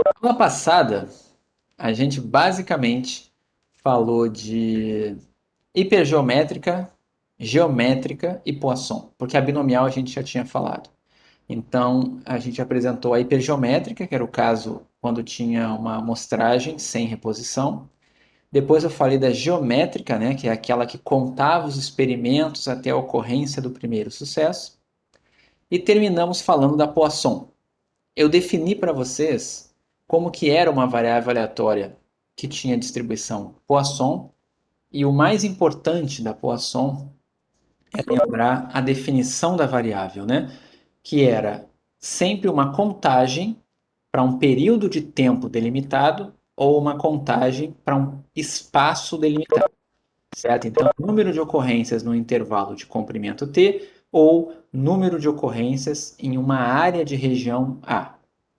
Na aula passada, a gente basicamente falou de hipergeométrica, geométrica e Poisson, porque a binomial a gente já tinha falado. Então, a gente apresentou a hipergeométrica, que era o caso quando tinha uma amostragem sem reposição. Depois eu falei da geométrica, né, que é aquela que contava os experimentos até a ocorrência do primeiro sucesso. E terminamos falando da Poisson. Eu defini para vocês como que era uma variável aleatória que tinha distribuição Poisson, e o mais importante da Poisson é lembrar a definição da variável, né? Que era sempre uma contagem para um período de tempo delimitado ou uma contagem para um espaço delimitado, certo? Então, número de ocorrências no intervalo de comprimento T ou número de ocorrências em uma área de região A,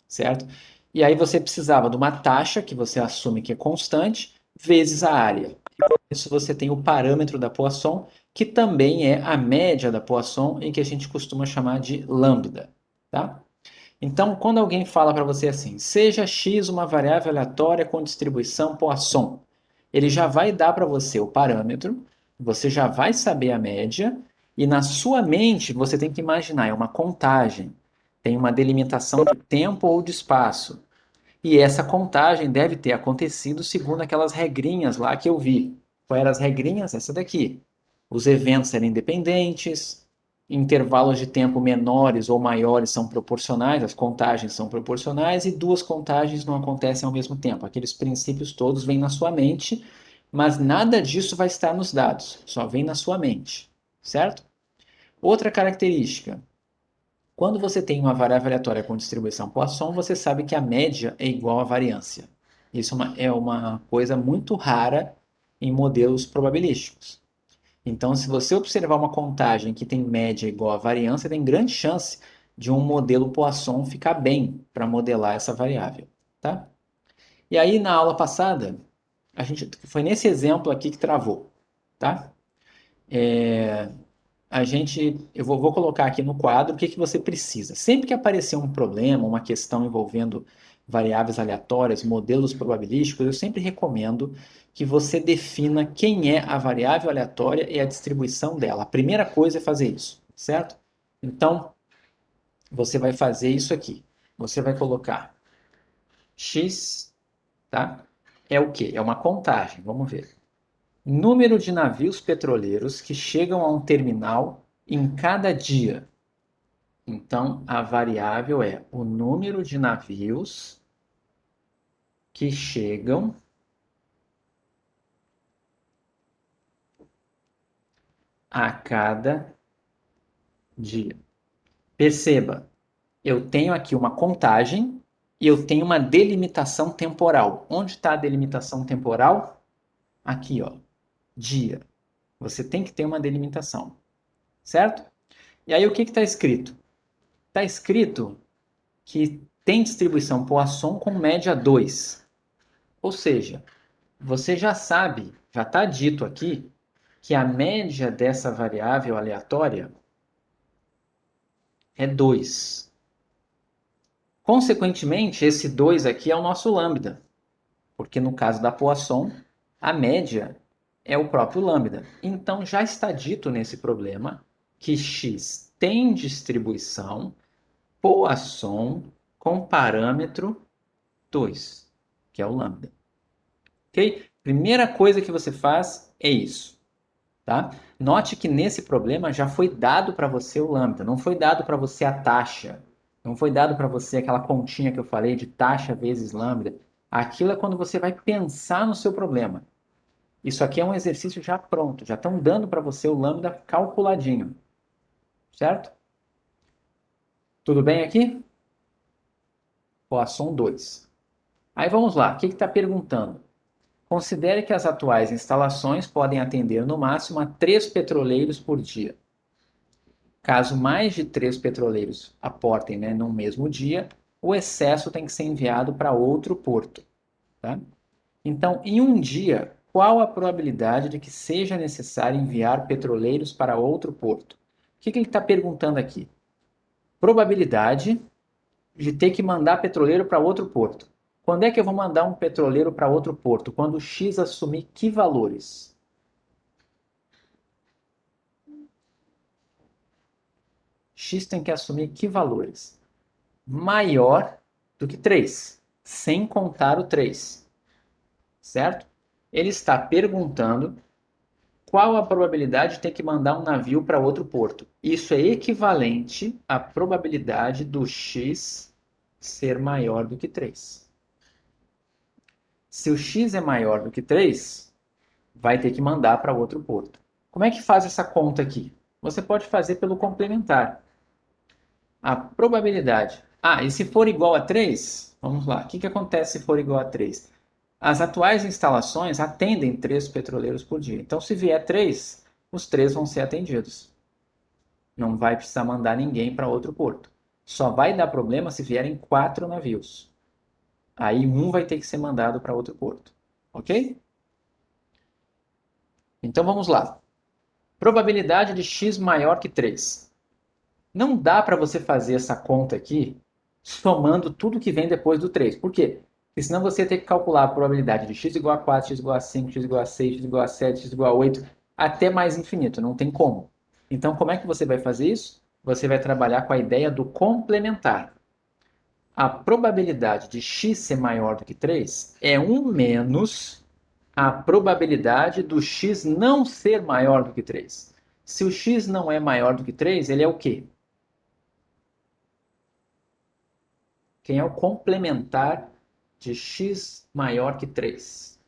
certo? E aí você precisava de uma taxa que você assume que é constante vezes a área. Isso você tem o parâmetro da Poisson, que também é a média da Poisson, em que a gente costuma chamar de lambda, tá? Então, quando alguém fala para você assim, seja x uma variável aleatória com distribuição Poisson, ele já vai dar para você o parâmetro, você já vai saber a média, e na sua mente você tem que imaginar, é uma contagem, tem uma delimitação de tempo ou de espaço. E essa contagem deve ter acontecido segundo aquelas regrinhas lá que eu vi. Quais eram as regrinhas? Essa daqui. Os eventos serem independentes, intervalos de tempo menores ou maiores são proporcionais, as contagens são proporcionais e duas contagens não acontecem ao mesmo tempo. Aqueles princípios todos vêm na sua mente, mas nada disso vai estar nos dados, só vem na sua mente, certo? Outra característica, quando você tem uma variável aleatória com distribuição Poisson, você sabe que a média é igual à variância. Isso é uma coisa muito rara em modelos probabilísticos. Então, se você observar uma contagem que tem média igual à variância, tem grande chance de um modelo Poisson ficar bem para modelar essa variável, tá? E aí, na aula passada, a gente foi nesse exemplo aqui que travou, tá? Eu vou colocar aqui no quadro o que que você precisa. Sempre que aparecer um problema, uma questão envolvendo variáveis aleatórias, modelos probabilísticos, eu sempre recomendo que você defina quem é a variável aleatória e a distribuição dela. A primeira coisa é fazer isso, certo? Então, você vai fazer isso aqui. Você vai colocar x, tá? É o quê? É uma contagem, vamos ver. Número de navios petroleiros que chegam a um terminal em cada dia. Então, a variável é o número de navios que chegam a cada dia. Perceba, eu tenho aqui uma contagem e eu tenho uma delimitação temporal. Onde está a delimitação temporal? Aqui, ó, dia. Você tem que ter uma delimitação, certo? E aí o que está escrito? Está escrito que tem distribuição Poisson com média 2. Ou seja, você já sabe, já está dito aqui, que a média dessa variável aleatória é 2. Consequentemente, esse 2 aqui é o nosso lambda, porque no caso da Poisson, a média é o próprio lambda. Então já está dito nesse problema que x tem distribuição Poisson com parâmetro 2, que é o lambda. Ok? Primeira coisa que você faz é isso. Tá? Note que nesse problema já foi dado para você o lambda, não foi dado para você a taxa, não foi dado para você aquela continha que eu falei de taxa vezes lambda. Aquilo é quando você vai pensar no seu problema. Isso aqui é um exercício já pronto, já estão dando para você o lambda calculadinho, certo? Tudo bem aqui? Poisson 2. Aí vamos lá, o que está perguntando? Considere que as atuais instalações podem atender no máximo a 3 petroleiros por dia. Caso mais de 3 petroleiros aportem, né, no mesmo dia, o excesso tem que ser enviado para outro porto. Tá? Então, em um dia, qual a probabilidade de que seja necessário enviar petroleiros para outro porto? O que ele está perguntando aqui? Probabilidade de ter que mandar petroleiro para outro porto. Quando é que eu vou mandar um petroleiro para outro porto? Quando o X assumir que valores? X tem que assumir que valores? Maior do que 3, sem contar o 3, certo? Ele está perguntando qual a probabilidade de ter que mandar um navio para outro porto. Isso é equivalente à probabilidade do X ser maior do que 3. Se o X é maior do que 3, vai ter que mandar para outro porto. Como é que faz essa conta aqui? Você pode fazer pelo complementar. A probabilidade. Ah, e se for igual a 3? Vamos lá. O que acontece se for igual a 3? As atuais instalações atendem 3 petroleiros por dia. Então, se vier 3, os 3 vão ser atendidos. Não vai precisar mandar ninguém para outro porto. Só vai dar problema se vierem 4 navios. Aí um vai ter que ser mandado para outro porto. Ok? Então vamos lá. Probabilidade de x maior que 3. Não dá para você fazer essa conta aqui somando tudo que vem depois do 3. Por quê? Porque senão você tem que calcular a probabilidade de x igual a 4, x igual a 5, x igual a 6, x igual a 7, x igual a 8, até mais infinito. Não tem como. Então, como é que você vai fazer isso? Você vai trabalhar com a ideia do complementar. A probabilidade de x ser maior do que 3 é 1 menos a probabilidade do x não ser maior do que 3. Se o x não é maior do que 3, ele é o quê? Quem é o complementar de x maior que 3?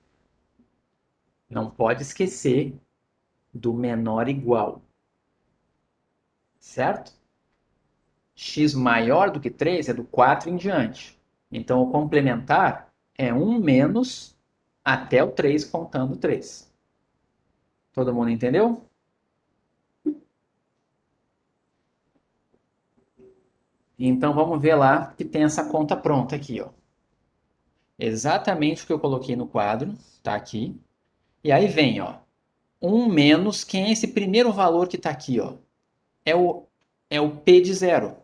Não pode esquecer do menor igual, certo? X maior do que 3 é do 4 em diante. Então, o complementar é 1 menos até o 3 contando 3. Todo mundo entendeu? Então, vamos ver lá que tem essa conta pronta aqui, ó. Exatamente o que eu coloquei no quadro, tá aqui. E aí vem, ó, 1 menos, quem é esse primeiro valor que está aqui, ó? É o, é o P de zero.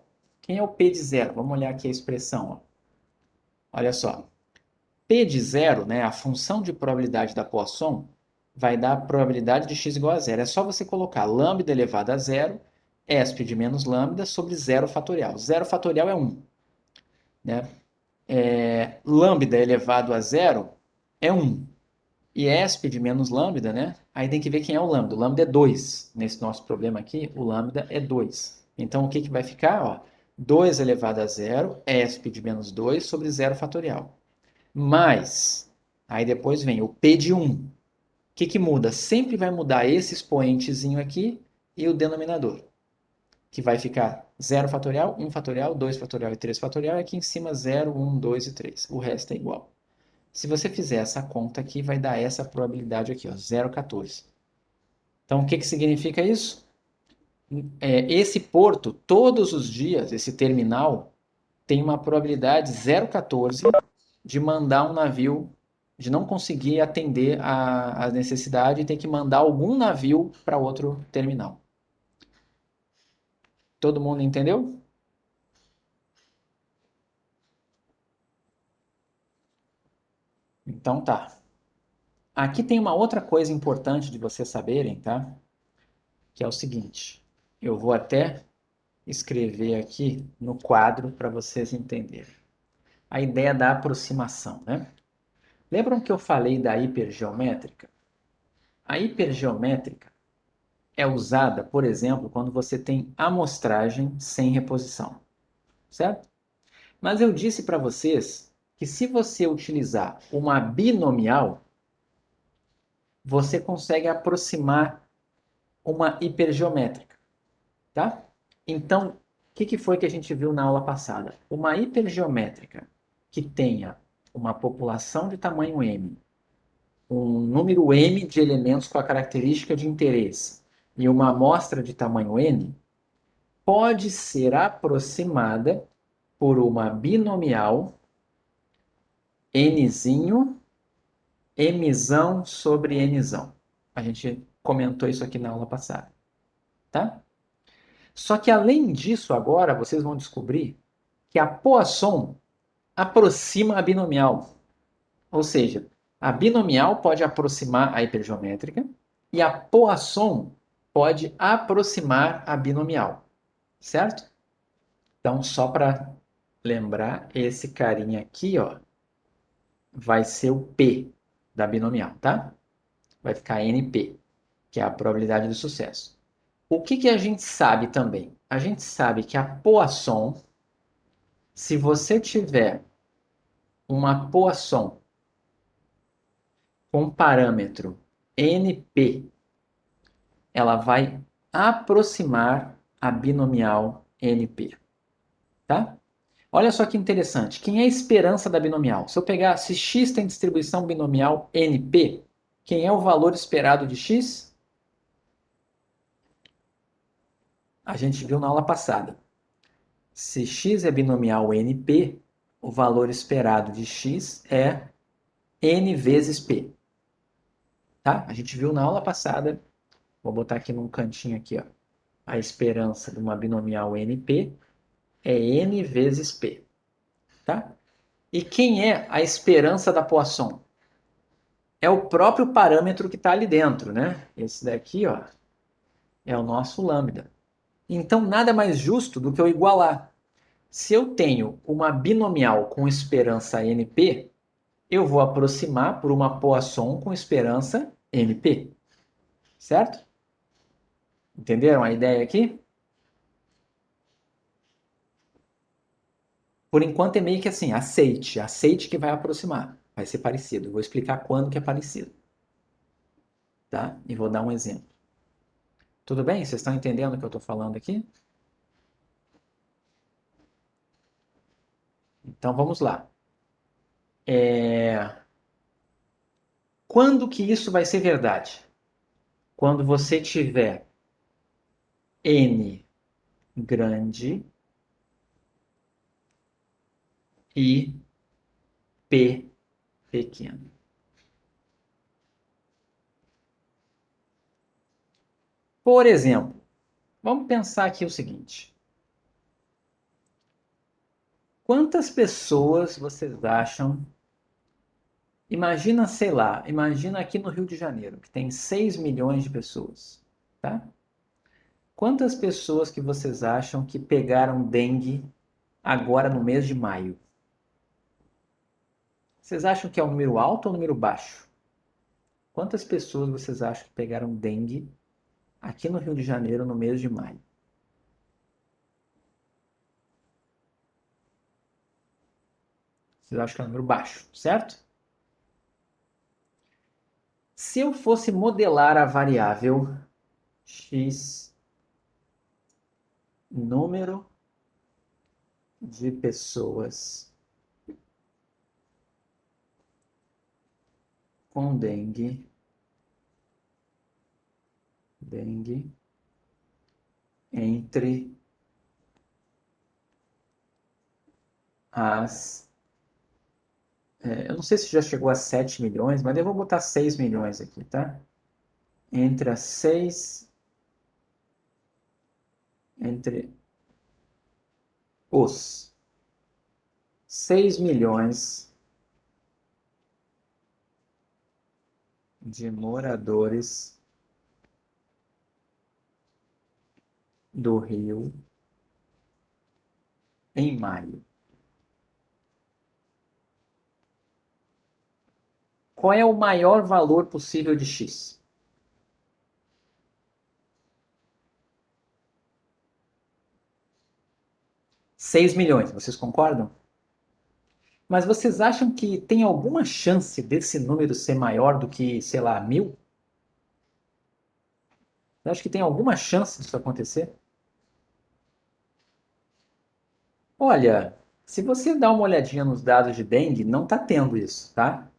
Quem é o P de zero? Vamos olhar aqui a expressão, ó. Olha só. P de zero, né, a função de probabilidade da Poisson, vai dar a probabilidade de x igual a zero. É só você colocar lambda elevado a zero, esp de menos lambda sobre zero fatorial. Zero fatorial é 1. Né? Lambda elevado a zero é 1. E esp de menos lambda, né? Aí tem que ver quem é o lambda. O lambda é 2. Nesse nosso problema aqui, o lambda é 2. Então, o que vai ficar? Ó, 2 elevado a zero, esp de menos 2 sobre zero fatorial. Mais, aí depois vem o p de 1. O que muda? Sempre vai mudar esse expoentezinho aqui e o denominador. Que vai ficar 0 fatorial, 1 fatorial, 2 fatorial e 3 fatorial. E aqui em cima 0, 1, 2 e 3. O resto é igual. Se você fizer essa conta aqui, vai dar essa probabilidade aqui, ó, 0,14. Então, o que significa isso? Esse porto, todos os dias, esse terminal, tem uma probabilidade 0,14 de mandar um navio, de não conseguir atender a necessidade e ter que mandar algum navio para outro terminal. Todo mundo entendeu? Então tá. Aqui tem uma outra coisa importante de vocês saberem, tá? Que é o seguinte. Eu vou até escrever aqui no quadro para vocês entenderem. A ideia da aproximação, né? Lembram que eu falei da hipergeométrica? A hipergeométrica é usada, por exemplo, quando você tem amostragem sem reposição, certo? Mas eu disse para vocês que se você utilizar uma binomial, você consegue aproximar uma hipergeométrica, tá? Então, o que foi que a gente viu na aula passada? Uma hipergeométrica que tenha uma população de tamanho m, um número m de elementos com a característica de interesse e uma amostra de tamanho n, pode ser aproximada por uma binomial nzinho, mzão sobre nzão. A gente comentou isso aqui na aula passada, tá? Só que além disso agora, vocês vão descobrir que a Poisson aproxima a binomial. Ou seja, a binomial pode aproximar a hipergeométrica e a Poisson pode aproximar a binomial, certo? Então, só para lembrar, esse carinha aqui, ó, vai ser o P da binomial, tá? Vai ficar NP, que é a probabilidade do sucesso. O que que a gente sabe também? A gente sabe que a Poisson, se você tiver uma Poisson com parâmetro NP, ela vai aproximar a binomial NP, tá? Olha só que interessante. Quem é a esperança da binomial? Se eu pegar, se x tem distribuição binomial NP, quem é o valor esperado de x? A gente viu na aula passada. Se x é binomial NP, o valor esperado de x é n vezes p. Tá? A gente viu na aula passada, vou botar aqui num cantinho aqui, ó. A esperança de uma binomial NP é n vezes p. Tá? E quem é a esperança da Poisson? É o próprio parâmetro que está ali dentro, né? Esse daqui, ó, é o nosso lambda. Então, nada mais justo do que eu igualar. Se eu tenho uma binomial com esperança NP, eu vou aproximar por uma Poisson com esperança NP. Certo? Entenderam a ideia aqui? Por enquanto é meio que assim, aceite. Aceite que vai aproximar. Vai ser parecido. Eu vou explicar quando que é parecido. Tá? E vou dar um exemplo. Tudo bem? Vocês estão entendendo o que eu estou falando aqui? Então vamos lá. Quando que isso vai ser verdade? Quando você tiver n grande e p pequeno. Por exemplo, vamos pensar aqui o seguinte. Quantas pessoas vocês acham? Imagina, sei lá, imagina aqui no Rio de Janeiro, que tem 6 milhões de pessoas, tá? Quantas pessoas que vocês acham que pegaram dengue agora no mês de maio? Vocês acham que é um número alto ou um número baixo? Quantas pessoas vocês acham que pegaram dengue aqui no Rio de Janeiro no mês de maio? Vocês acham que é um número baixo, certo? Se eu fosse modelar a variável x, número de pessoas com dengue entre as... eu não sei se já chegou a 7 milhões, mas eu vou botar 6 milhões aqui, tá? Entre as 6... Entre os 6 milhões de moradores do Rio em maio. Qual é o maior valor possível de x? 6 milhões, vocês concordam? Mas vocês acham que tem alguma chance desse número ser maior do que, sei lá, 1.000? Você acha que tem alguma chance disso acontecer? Olha, se você dá uma olhadinha nos dados de dengue, não está tendo isso, tá?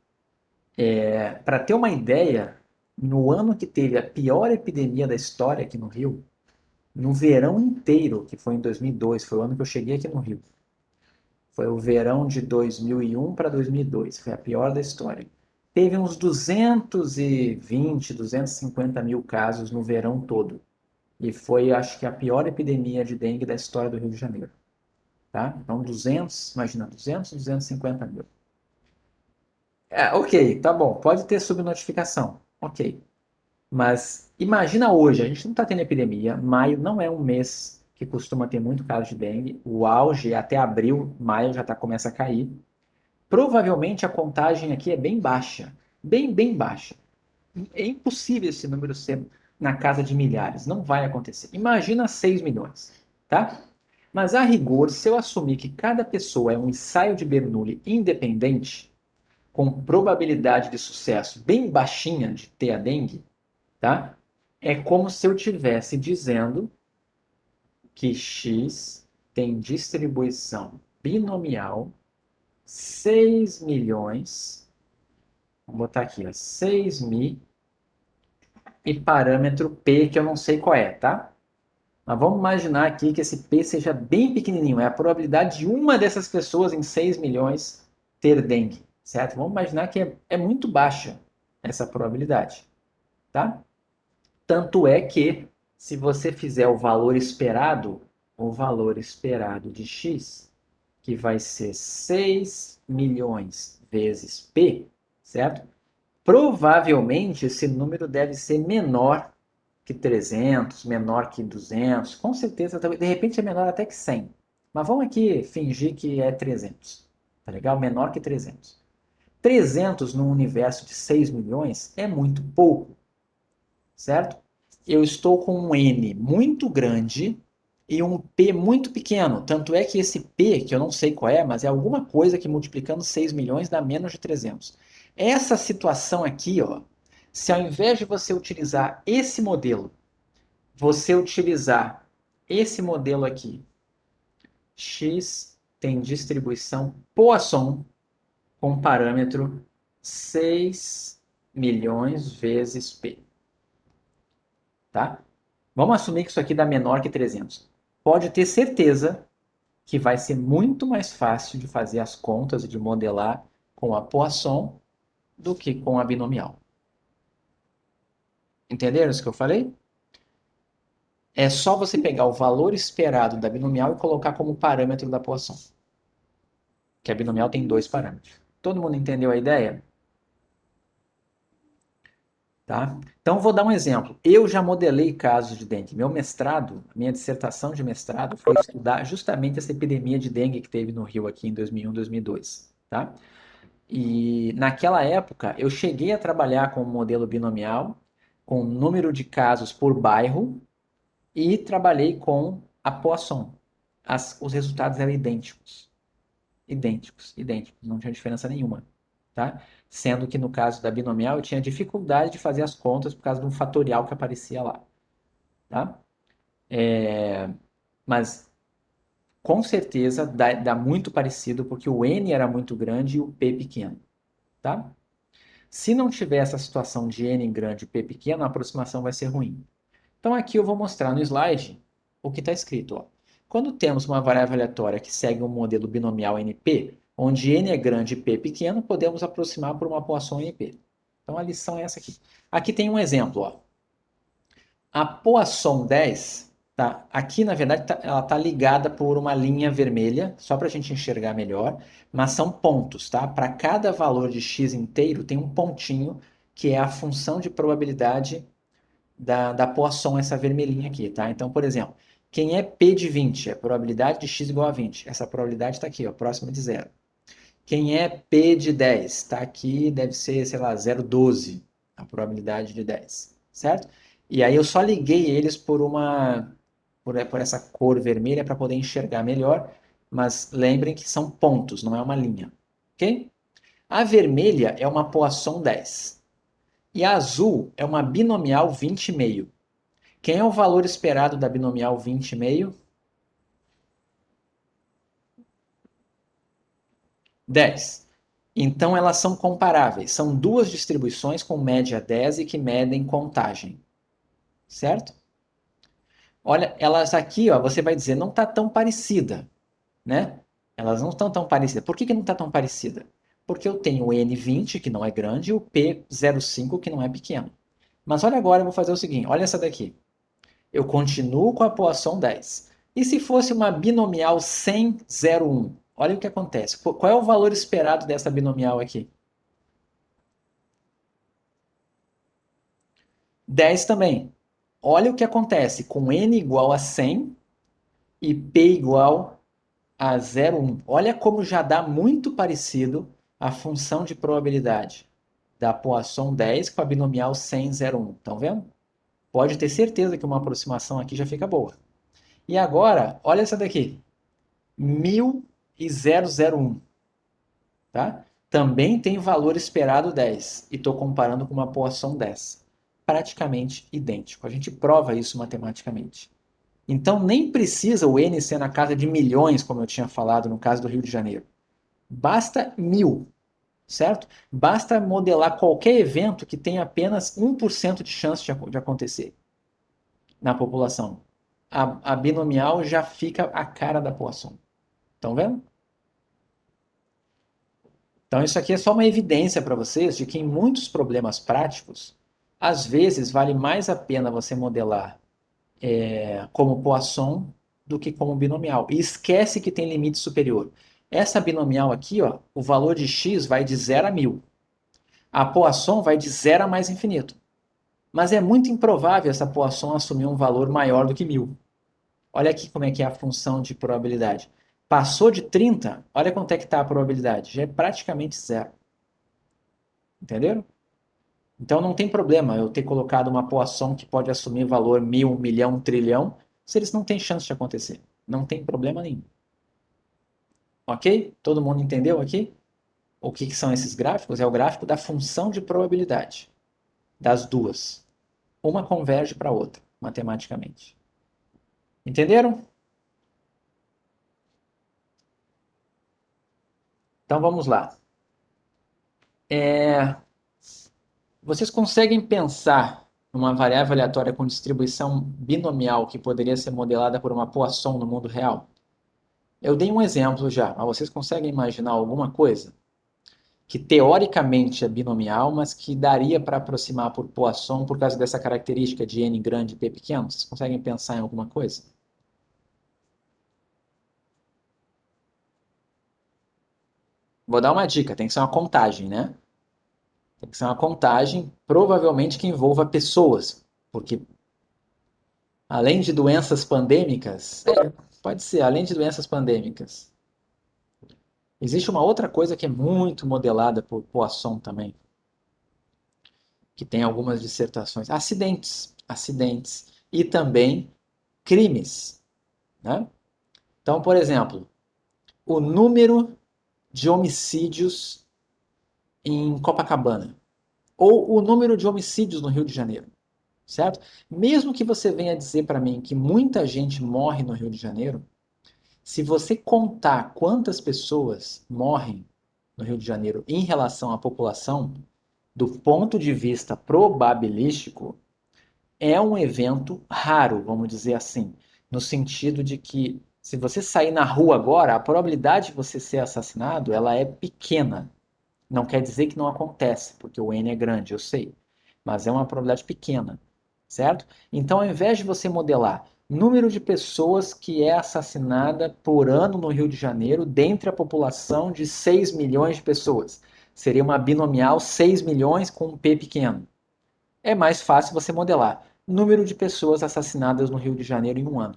Para ter uma ideia, no ano que teve a pior epidemia da história aqui no Rio, no verão inteiro, que foi em 2002, foi o ano que eu cheguei aqui no Rio. Foi o verão de 2001 para 2002, foi a pior da história. Teve uns 220, 250 mil casos no verão todo. E foi, acho que, a pior epidemia de dengue da história do Rio de Janeiro. tá? Então, 200, imagina, 200, 250 mil. Ok, tá bom, pode ter subnotificação, ok. Mas imagina hoje, a gente não está tendo epidemia, maio não é um mês que costuma ter muito caso de dengue, o auge é até abril, maio já começa a cair. Provavelmente a contagem aqui é bem baixa, bem baixa. É impossível esse número ser na casa de milhares, não vai acontecer. Imagina 6 milhões, tá? Mas a rigor, se eu assumir que cada pessoa é um ensaio de Bernoulli independente, com probabilidade de sucesso bem baixinha de ter a dengue, tá? É como se eu estivesse dizendo que X tem distribuição binomial 6 milhões, vou botar aqui, ó, 6 mil e parâmetro P que eu não sei qual é, tá? Mas vamos imaginar aqui que esse P seja bem pequenininho, é a probabilidade de uma dessas pessoas em 6 milhões ter dengue, certo? Vamos imaginar que é muito baixa essa probabilidade, tá? Tanto é que, se você fizer o valor esperado de x, que vai ser 6 milhões vezes p, certo? Provavelmente esse número deve ser menor que 300, menor que 200, com certeza, de repente é menor até que 100. Mas vamos aqui fingir que é 300, tá legal? Menor que 300. 300 num universo de 6 milhões é muito pouco, certo? Eu estou com um N muito grande e um P muito pequeno. Tanto é que esse P, que eu não sei qual é, mas é alguma coisa que multiplicando 6 milhões dá menos de 300. Essa situação aqui, ó, se ao invés de você utilizar esse modelo, você utilizar esse modelo aqui, X tem distribuição Poisson com parâmetro 6 milhões vezes P. Tá? Vamos assumir que isso aqui dá menor que 300. Pode ter certeza que vai ser muito mais fácil de fazer as contas e de modelar com a Poisson do que com a binomial. Entenderam isso que eu falei? É só você pegar o valor esperado da binomial e colocar como parâmetro da Poisson. Que a binomial tem dois parâmetros. Todo mundo entendeu a ideia? Tá? Então, vou dar um exemplo. Eu já modelei casos de dengue. Meu mestrado, minha dissertação de mestrado foi estudar justamente essa epidemia de dengue que teve no Rio aqui em 2001, 2002. Tá? E naquela época, eu cheguei a trabalhar com um modelo binomial, com número de casos por bairro, e trabalhei com a Poisson. Os resultados eram idênticos. Idênticos. Não tinha diferença nenhuma. Tá? Sendo que no caso da binomial eu tinha dificuldade de fazer as contas por causa de um fatorial que aparecia lá. Tá? Mas com certeza dá muito parecido porque o N era muito grande e o P pequeno. Tá? Se não tiver essa situação de N grande e P pequeno, a aproximação vai ser ruim. Então aqui eu vou mostrar no slide o que está escrito. Ó. Quando temos uma variável aleatória que segue um modelo binomial NP, onde N é grande e P é pequeno, podemos aproximar por uma Poisson NP. Então a lição é essa aqui. Aqui tem um exemplo. Ó. A Poisson 10, tá? Aqui na verdade ela está ligada por uma linha vermelha, só para a gente enxergar melhor, mas são pontos. Tá? Para cada valor de x inteiro tem um pontinho que é a função de probabilidade da Poisson, essa vermelhinha aqui, tá? Então, por exemplo, quem é P de 20? É a probabilidade de x igual a 20. Essa probabilidade está aqui, ó, próxima de zero. Quem é P de 10? Está aqui, deve ser, sei lá, 0,12, a probabilidade de 10, certo? E aí eu só liguei eles por essa cor vermelha para poder enxergar melhor, mas lembrem que são pontos, não é uma linha, ok? A vermelha é uma Poisson 10 e a azul é uma binomial 20,5. Quem é o valor esperado da binomial 20,5? 10. Então elas são comparáveis. São duas distribuições com média 10 e que medem contagem. Certo? Olha, elas aqui, ó, você vai dizer, não está tão parecida, né? Elas não estão tão parecidas. Por que não está tão parecida? Porque eu tenho o N20, que não é grande, e o P05, que não é pequeno. Mas olha agora, eu vou fazer o seguinte, olha essa daqui. Eu continuo com a Poisson 10. E se fosse uma binomial 100, 0, 1? Olha o que acontece. Qual é o valor esperado dessa binomial aqui? 10 também. Olha o que acontece com n igual a 100 e p igual a 0,1. Olha como já dá muito parecido a função de probabilidade da Poisson 10 com a binomial 100, 0,1. Estão vendo? Pode ter certeza que uma aproximação aqui já fica boa. E agora, olha essa daqui. 1000 e 001. Tá? Também tem valor esperado 10. E estou comparando com uma Poisson 10. Praticamente idêntico. A gente prova isso matematicamente. Então nem precisa o N ser na casa de milhões, como eu tinha falado no caso do Rio de Janeiro. Basta 1000, certo? Basta modelar qualquer evento que tenha apenas 1% de chance de acontecer na população. A binomial já fica a cara da Poisson. Estão vendo? Então isso aqui é só uma evidência para vocês de que em muitos problemas práticos, às vezes vale mais a pena você modelar como Poisson do que como binomial. E esquece que tem limite superior. Essa binomial aqui, ó, o valor de x vai de 0 a 1000. A Poisson vai de 0 a mais infinito. Mas é muito improvável essa Poisson assumir um valor maior do que 1000. Olha aqui como é que é a função de probabilidade. Passou de 30, olha quanto é que está a probabilidade. Já é praticamente zero. Entenderam? Então não tem problema eu ter colocado uma Poisson que pode assumir valor 1000, 1.000.000, 1.000.000.000, se eles não têm chance de acontecer. Não tem problema nenhum. Ok? Todo mundo entendeu aqui? O que são esses gráficos? É o gráfico da função de probabilidade das duas. Uma converge para a outra, matematicamente. Entenderam? Então vamos lá. Vocês conseguem pensar numa variável aleatória com distribuição binomial que poderia ser modelada por uma Poisson no mundo real? Eu dei um exemplo já, mas vocês conseguem imaginar alguma coisa que teoricamente é binomial, mas que daria para aproximar por Poisson por causa dessa característica de n grande e p pequeno? Vocês conseguem pensar em alguma coisa? Vou dar uma dica, tem que ser uma contagem, né? Tem que ser uma contagem, provavelmente que envolva pessoas, porque além de doenças pandêmicas, pode ser, além de doenças pandêmicas, existe uma outra coisa que é muito modelada por Poisson também, que tem algumas dissertações, acidentes e também crimes, né? Então, por exemplo, o número de homicídios em Copacabana ou o número de homicídios no Rio de Janeiro, certo? Mesmo que você venha dizer para mim que muita gente morre no Rio de Janeiro, se você contar quantas pessoas morrem no Rio de Janeiro em relação à população, do ponto de vista probabilístico, é um evento raro, vamos dizer assim, no sentido de que se você sair na rua agora, a probabilidade de você ser assassinado, ela é pequena. Não quer dizer que não acontece, porque o N é grande, eu sei, mas é uma probabilidade pequena, certo? Então, ao invés de você modelar número de pessoas que é assassinada por ano no Rio de Janeiro, dentre a população de 6 milhões de pessoas, seria uma binomial 6 milhões com um P pequeno. É mais fácil você modelar número de pessoas assassinadas no Rio de Janeiro em um ano.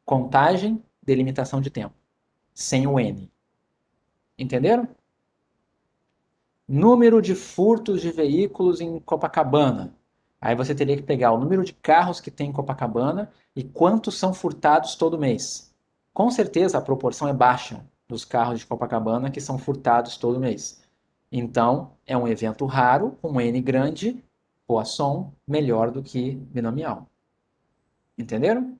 Contagem, delimitação de tempo, sem o N. Entenderam? Número de furtos de veículos em Copacabana. Aí você teria que pegar o número de carros que tem em Copacabana e quantos são furtados todo mês. Com certeza a proporção é baixa dos carros de Copacabana que são furtados todo mês. Então, é um evento raro, um N grande, Poisson melhor do que binomial. Entenderam?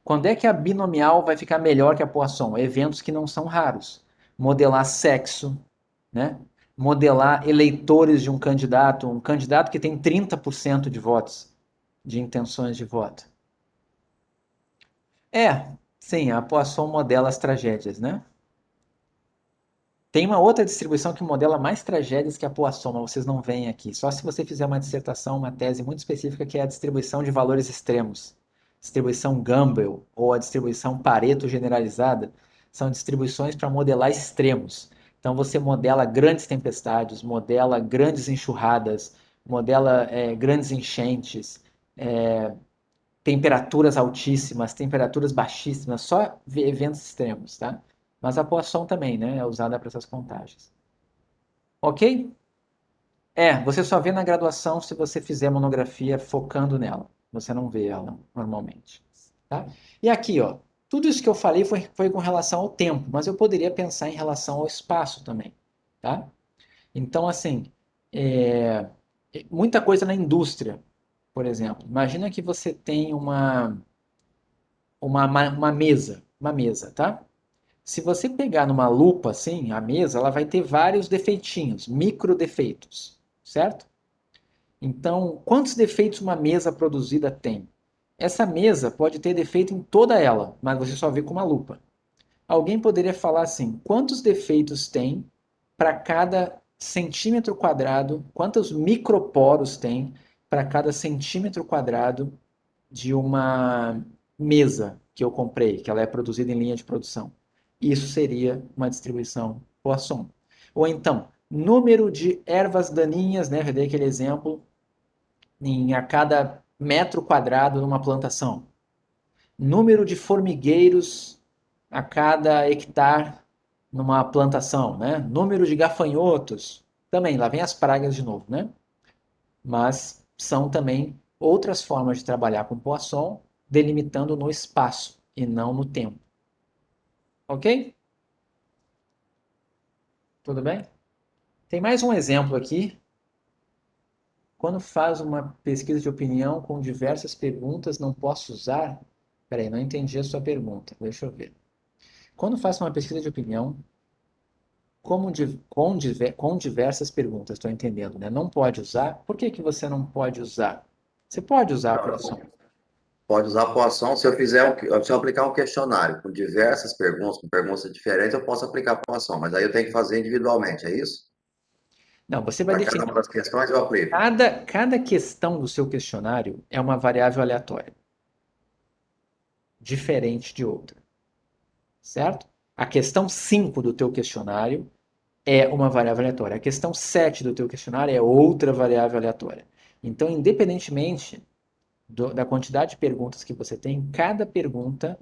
Quando é que a binomial vai ficar melhor que a Poisson? Eventos que não são raros. Modelar sexo, né? Modelar eleitores de um candidato que tem 30% de votos, de intenções de voto. Sim, a Poisson modela as tragédias, né? Tem uma outra distribuição que modela mais tragédias que a Poisson, mas vocês não veem aqui. Só se você fizer uma dissertação, uma tese muito específica, que é a distribuição de valores extremos. distribuição Gumbel ou a distribuição Pareto generalizada, são distribuições para modelar extremos. Então você modela grandes tempestades, modela grandes enxurradas, modela grandes enchentes, temperaturas altíssimas, temperaturas baixíssimas, só eventos extremos, tá? Mas a Poisson também, né, é usada para essas contagens. Ok? Você só vê na graduação se você fizer monografia focando nela. Você não vê ela normalmente. Tá? E aqui, ó, tudo isso que eu falei foi com relação ao tempo, mas eu poderia pensar em relação ao espaço também. Tá? Então, assim, é, muita coisa na indústria, por exemplo. Imagina que você tem uma mesa, tá? Se você pegar numa lupa assim, a mesa, ela vai ter vários defeitinhos, micro defeitos, certo? Então, quantos defeitos uma mesa produzida tem? Essa mesa pode ter defeito em toda ela, mas você só vê com uma lupa. Alguém poderia falar assim: quantos defeitos tem para cada centímetro quadrado, quantos microporos tem para cada centímetro quadrado de uma mesa que eu comprei, que ela é produzida em linha de produção? Isso seria uma distribuição Poisson. Ou então, número de ervas daninhas, né? Eu dei aquele exemplo a cada metro quadrado numa plantação. Número de formigueiros a cada hectare numa plantação, né? Número de gafanhotos. Também, lá vem as pragas de novo, né? Mas são também outras formas de trabalhar com Poisson, delimitando no espaço e não no tempo. Ok? Tudo bem? Tem mais um exemplo aqui. Quando faz uma pesquisa de opinião com diversas perguntas, não posso usar? Peraí, não entendi a sua pergunta. Deixa eu ver. Quando faço uma pesquisa de opinião, com diversas perguntas, estou entendendo, né? Não pode usar. Por que que você não pode usar? Você pode usar a produção. Pode usar a poação. Se eu aplicar um questionário com diversas perguntas, com perguntas diferentes, eu posso aplicar a poação, mas aí eu tenho que fazer individualmente, é isso? Não, você vai Para cada definir. uma das questões eu aplico. Cada questão do seu questionário é uma variável aleatória, diferente de outra, certo? A questão 5 do teu questionário é uma variável aleatória. A questão 7 do teu questionário é outra variável aleatória. Então, independentemente da quantidade de perguntas que você tem, cada pergunta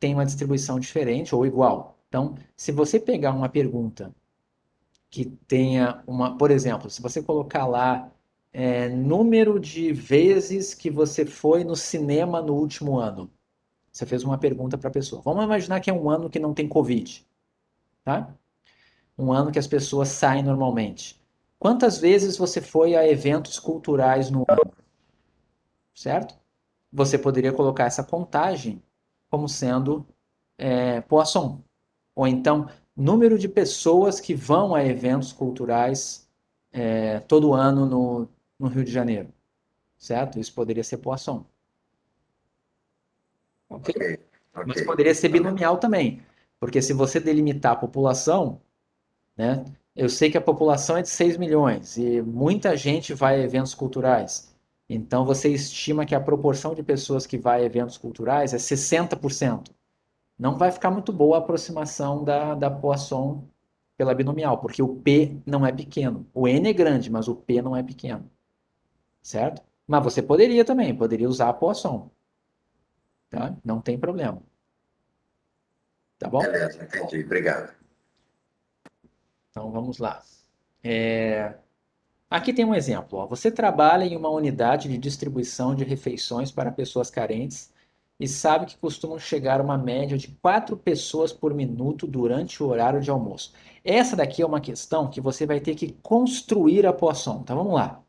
tem uma distribuição diferente ou igual. Então, se você pegar uma pergunta que tenha uma, por exemplo, se você colocar lá número de vezes que você foi no cinema no último ano, você fez uma pergunta para a pessoa. Vamos imaginar que é um ano que não tem Covid, tá? Um ano que as pessoas saem normalmente. Quantas vezes você foi a eventos culturais no ano, certo? Você poderia colocar essa contagem como sendo Poisson. Ou então, número de pessoas que vão a eventos culturais todo ano no Rio de Janeiro, certo? Isso poderia ser Poisson, ok? Ok, ok. Mas poderia ser Tá bem. binomial também, porque se você delimitar a população, né? Eu sei que a população é de 6 milhões e muita gente vai a eventos culturais. Então você estima que a proporção de pessoas que vai a eventos culturais é 60%. Não vai ficar muito boa a aproximação da Poisson pela binomial, porque o P não é pequeno. O N é grande, mas o P não é pequeno, certo? Mas você poderia usar a Poisson, tá? Não tem problema, tá bom? Beleza, entendi. Obrigado. Então vamos lá. Aqui tem um exemplo. Ó. Você trabalha em uma unidade de distribuição de refeições para pessoas carentes e sabe que costumam chegar a uma média de 4 pessoas por minuto durante o horário de almoço. Essa daqui é uma questão que você vai ter que construir a poção. Então vamos lá.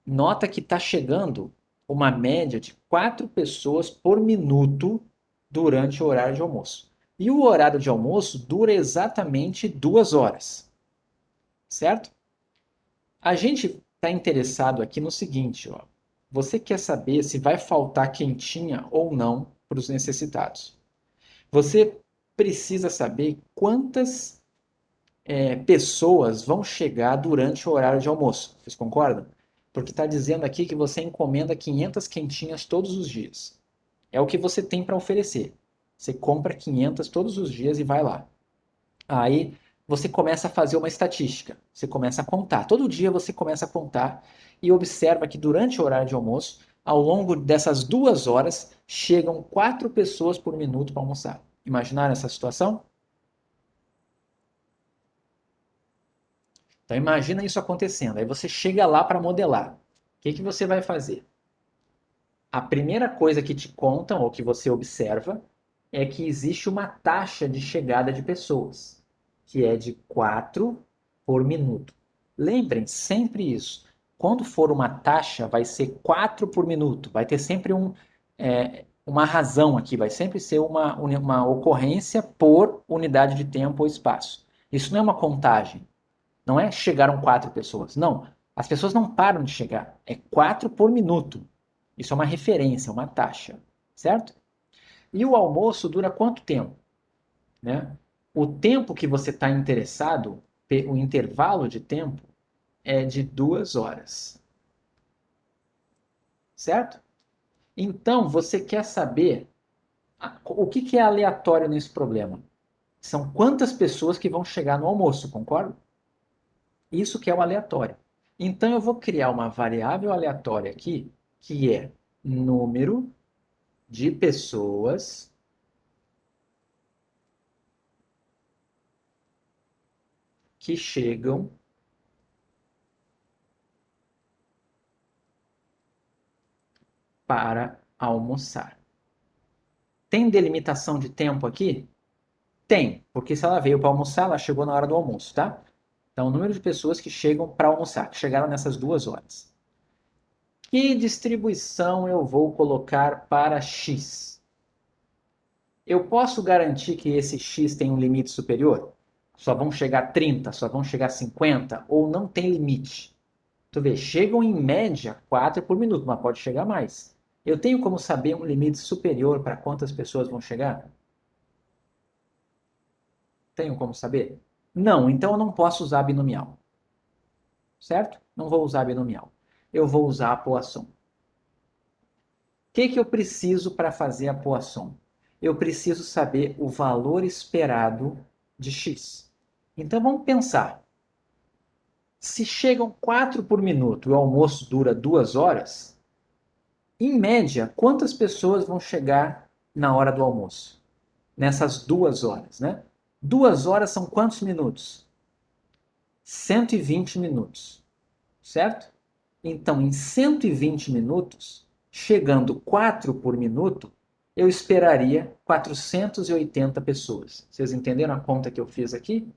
Nota que está chegando uma média de 4 pessoas por minuto durante o horário de almoço. E o horário de almoço dura exatamente 2 horas, certo? A gente está interessado aqui no seguinte, ó. Você quer saber se vai faltar quentinha ou não para os necessitados. Você precisa saber quantas pessoas vão chegar durante o horário de almoço. Vocês concordam? Porque está dizendo aqui que você encomenda 500 quentinhas todos os dias. É o que você tem para oferecer. Você compra 500 todos os dias e vai lá. Aí você começa a fazer uma estatística. Você começa a contar. Todo dia você começa a contar e observa que durante o horário de almoço, ao longo dessas 2 horas, chegam 4 pessoas por minuto para almoçar. Imaginaram essa situação? Então imagina isso acontecendo. Aí você chega lá para modelar. O que que você vai fazer? A primeira coisa que te contam ou que você observa é que existe uma taxa de chegada de pessoas, que é de 4 por minuto. Lembrem sempre isso. Quando for uma taxa, vai ser 4 por minuto. Vai ter sempre uma razão aqui, vai sempre ser uma ocorrência por unidade de tempo ou espaço. Isso não é uma contagem. Não é chegaram 4 pessoas. Não. As pessoas não param de chegar. É 4 por minuto. Isso é uma referência, uma taxa. Certo? E o almoço dura quanto tempo? Né? O tempo que você está interessado, o intervalo de tempo, é de 2 horas. Certo? Então, você quer saber o que é aleatório nesse problema? São quantas pessoas que vão chegar no almoço, concorda? Isso que é o aleatório. Então eu vou criar uma variável aleatória aqui, que é número de pessoas que chegam para almoçar. Tem delimitação de tempo aqui? Tem, porque se ela veio para almoçar, ela chegou na hora do almoço, tá? Então, o número de pessoas que chegam para almoçar, que chegaram nessas 2 horas. Que distribuição eu vou colocar para x? Eu posso garantir que esse x tem um limite superior? Só vão chegar 30, só vão chegar 50, ou não tem limite? Tu vê, chegam em média 4 por minuto, mas pode chegar mais. Eu tenho como saber um limite superior para quantas pessoas vão chegar? Tenho como saber? Não, então eu não posso usar binomial. Certo? Não vou usar binomial. Eu vou usar a Poisson. O que eu preciso para fazer a Poisson? Eu preciso saber o valor esperado de x. Então vamos pensar. Se chegam 4 por minuto e o almoço dura 2 horas, em média, quantas pessoas vão chegar na hora do almoço? Nessas 2 horas, né? 2 horas são quantos minutos? 120 minutos, certo? Então, em 120 minutos, chegando 4 por minuto, eu esperaria 480 pessoas. Vocês entenderam a conta que eu fiz aqui?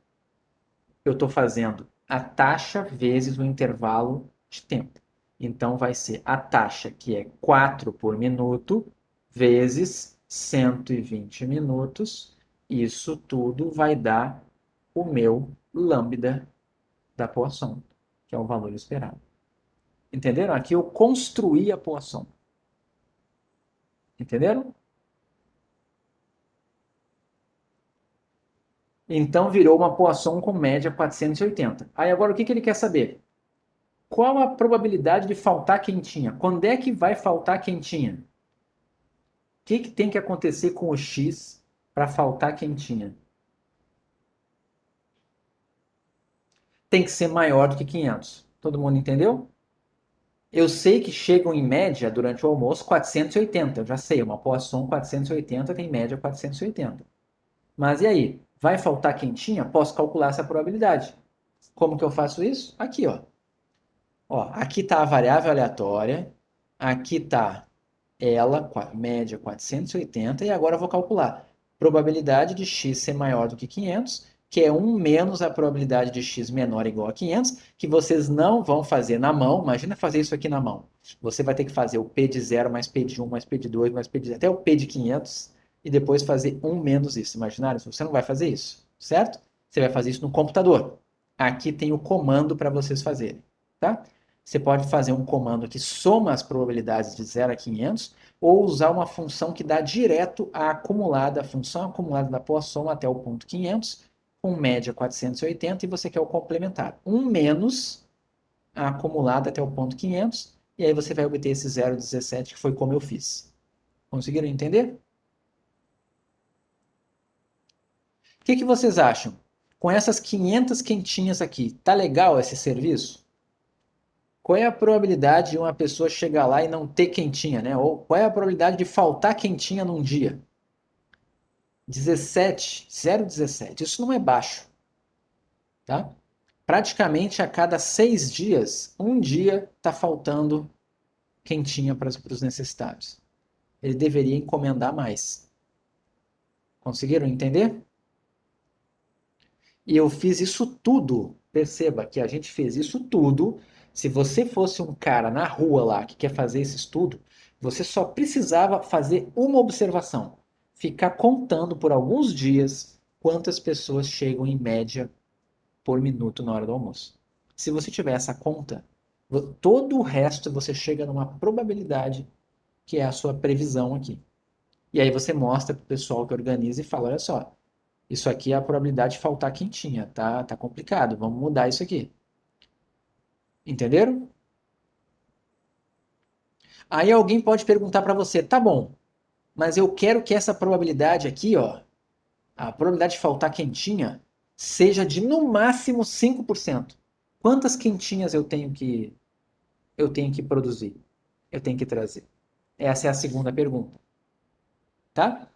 Eu estou fazendo a taxa vezes o intervalo de tempo. Então, vai ser a taxa, que é 4 por minuto, vezes 120 minutos. Isso tudo vai dar o meu lambda da Poisson, que é o valor esperado. Entenderam? Aqui eu construí a Poisson. Entenderam? Então virou uma Poisson com média 480. Aí agora o que ele quer saber? Qual a probabilidade de faltar quentinha? Quando é que vai faltar quentinha? O que tem que acontecer com o X para faltar quentinha? Tem que ser maior do que 500. Todo mundo entendeu? Eu sei que chegam em média durante o almoço 480. Eu já sei, uma Poisson 480 tem média 480. Mas e aí? Vai faltar quentinha? Posso calcular essa probabilidade. Como que eu faço isso? Aqui, ó. Ó, aqui está a variável aleatória, aqui está ela, média 480, e agora eu vou calcular probabilidade de x ser maior do que 500, que é 1 menos a probabilidade de x menor ou igual a 500, que vocês não vão fazer na mão. Imagina fazer isso aqui na mão. Você vai ter que fazer o p de 0 mais p de 1 mais p de 2 mais p de 0, até o p de 500, e depois fazer 1 menos isso. Imaginaram? Você não vai fazer isso, certo? Você vai fazer isso no computador. Aqui tem o comando para vocês fazerem, tá? Você pode fazer um comando que soma as probabilidades de 0 a 500 ou usar uma função que dá direto a função acumulada da Poisson até o ponto 500, com média 480, e você quer o complementar. 1 menos a acumulada até o ponto 500, e aí você vai obter esse 0,17, que foi como eu fiz. Conseguiram entender? O que que vocês acham? Com essas 500 quentinhas aqui, tá legal esse serviço? Qual é a probabilidade de uma pessoa chegar lá e não ter quentinha, né? Ou qual é a probabilidade de faltar quentinha num dia? 17, 0,17. Isso não é baixo, tá? Praticamente a cada 6 dias, um dia está faltando quentinha para os necessitados. Ele deveria encomendar mais. Conseguiram entender? E eu fiz isso tudo. Perceba que a gente fez isso tudo. Se você fosse um cara na rua lá que quer fazer esse estudo, você só precisava fazer uma observação: ficar contando por alguns dias quantas pessoas chegam em média por minuto na hora do almoço. Se você tiver essa conta, todo o resto você chega numa probabilidade que é a sua previsão aqui. E aí você mostra para o pessoal que organiza e fala: olha só, isso aqui é a probabilidade de faltar quentinha, tá complicado, vamos mudar isso aqui. Entenderam? Aí alguém pode perguntar para você: tá bom, mas eu quero que essa probabilidade aqui, ó, a probabilidade de faltar quentinha, seja de no máximo 5%. Quantas quentinhas eu tenho que produzir? Eu tenho que trazer? Essa é a segunda pergunta, tá?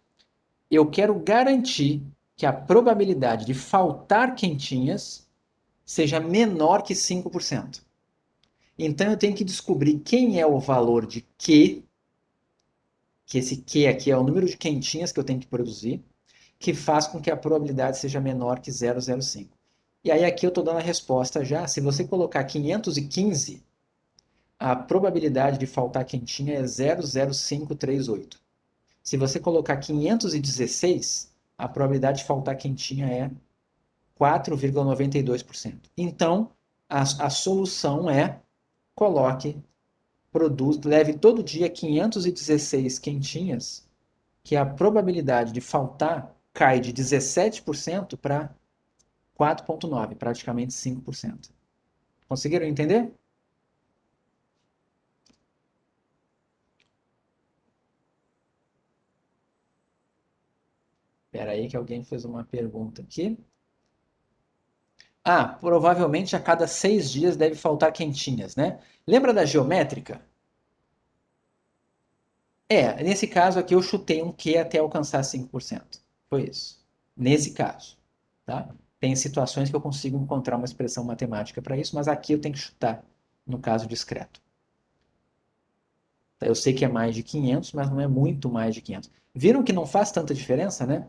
Eu quero garantir que a probabilidade de faltar quentinhas seja menor que 5%. Então eu tenho que descobrir quem é o valor de Q, que esse Q aqui é o número de quentinhas que eu tenho que produzir, que faz com que a probabilidade seja menor que 0,05. E aí aqui eu estou dando a resposta já. Se você colocar 515, a probabilidade de faltar quentinha é 0,0538. Se você colocar 516, a probabilidade de faltar quentinha é 4,92%. Então, a solução é: coloque, leve todo dia 516 quentinhas, que a probabilidade de faltar cai de 17% para 4,9%, praticamente 5%. Conseguiram entender? Espera aí que alguém fez uma pergunta aqui. Ah, provavelmente a cada 6 dias deve faltar quentinhas, né? Lembra da geométrica? Nesse caso aqui eu chutei um Q até alcançar 5%. Foi isso. Nesse caso, tá? Tem situações que eu consigo encontrar uma expressão matemática para isso, mas aqui eu tenho que chutar no caso discreto. Eu sei que é mais de 500, mas não é muito mais de 500. Viram que não faz tanta diferença, né?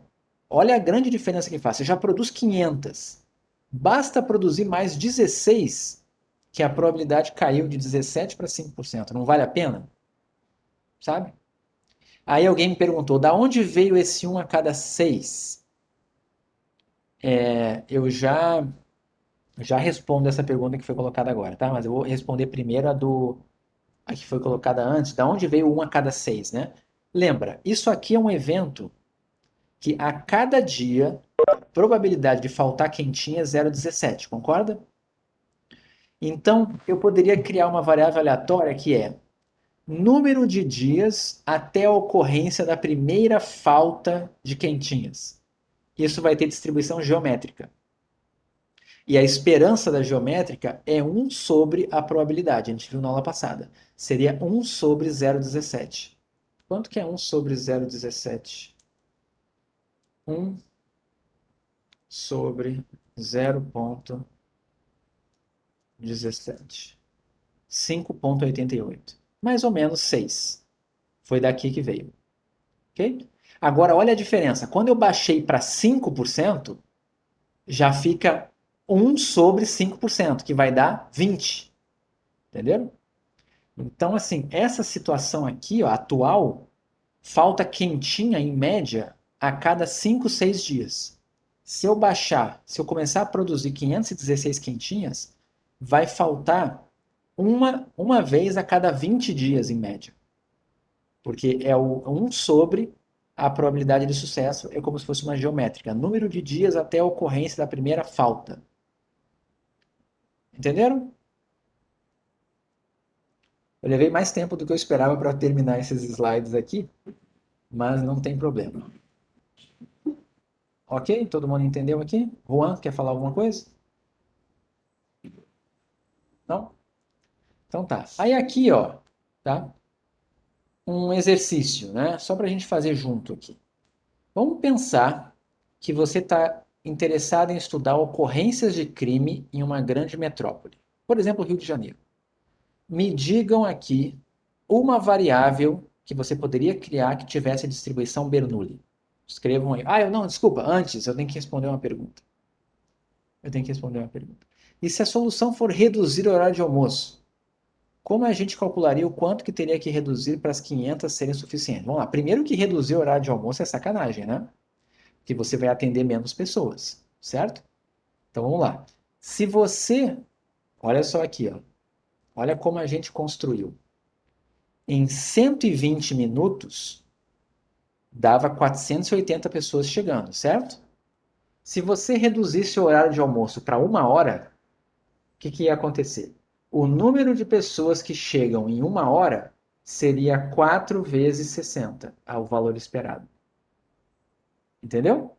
Olha a grande diferença que faz. Você já produz 500. Basta produzir mais 16, que a probabilidade caiu de 17 para 5%. Não vale a pena? Sabe? Aí alguém me perguntou: da onde veio esse 1 a cada 6? Eu já respondo essa pergunta que foi colocada agora, tá? Mas eu vou responder primeiro a que foi colocada antes. Da onde veio o 1 a cada 6, né? Lembra, isso aqui é um evento que a cada dia a probabilidade de faltar quentinha é 0,17, concorda? Então, eu poderia criar uma variável aleatória que é número de dias até a ocorrência da primeira falta de quentinhas. Isso vai ter distribuição geométrica. E a esperança da geométrica é 1 sobre a probabilidade. A gente viu na aula passada. Seria 1 sobre 0,17. Quanto que é 1 sobre 0,17? 1 sobre 0,17. 5,88. Mais ou menos 6. Foi daqui que veio. Ok? Agora, olha a diferença. Quando eu baixei para 5%, já fica 1 sobre 5%, que vai dar 20. Entendeu? Então, assim, essa situação aqui, ó, atual, falta quentinha, em média, a cada 5, 6 dias. Se eu começar a produzir 516 quentinhas, vai faltar uma vez a cada 20 dias, em média. Porque é o 1 sobre a probabilidade de sucesso, é como se fosse uma geométrica. Número de dias até a ocorrência da primeira falta. Entenderam? Eu levei mais tempo do que eu esperava para terminar esses slides aqui, mas não tem problema. Ok? Todo mundo entendeu aqui? Juan, quer falar alguma coisa? Não? Então tá. Aí aqui, ó, tá? Um exercício, né? Só para a gente fazer junto aqui. Vamos pensar que você está interessado em estudar ocorrências de crime em uma grande metrópole. Por exemplo, Rio de Janeiro. Me digam aqui uma variável que você poderia criar que tivesse a distribuição Bernoulli. Escrevam aí. Ah, eu não, desculpa, antes eu tenho que responder uma pergunta. Eu tenho que responder uma pergunta. E se a solução for reduzir o horário de almoço? Como a gente calcularia o quanto que teria que reduzir para as 500 serem suficientes? Vamos lá. Primeiro que reduzir o horário de almoço é sacanagem, né? Que você vai atender menos pessoas, certo? Então vamos lá. Se você, olha só aqui, ó. Olha como a gente construiu. Em 120 minutos, dava 480 pessoas chegando, certo? Se você reduzisse o horário de almoço para 1 hora, o que ia acontecer? O número de pessoas que chegam em 1 hora seria 4 vezes 60, o valor esperado. Entendeu?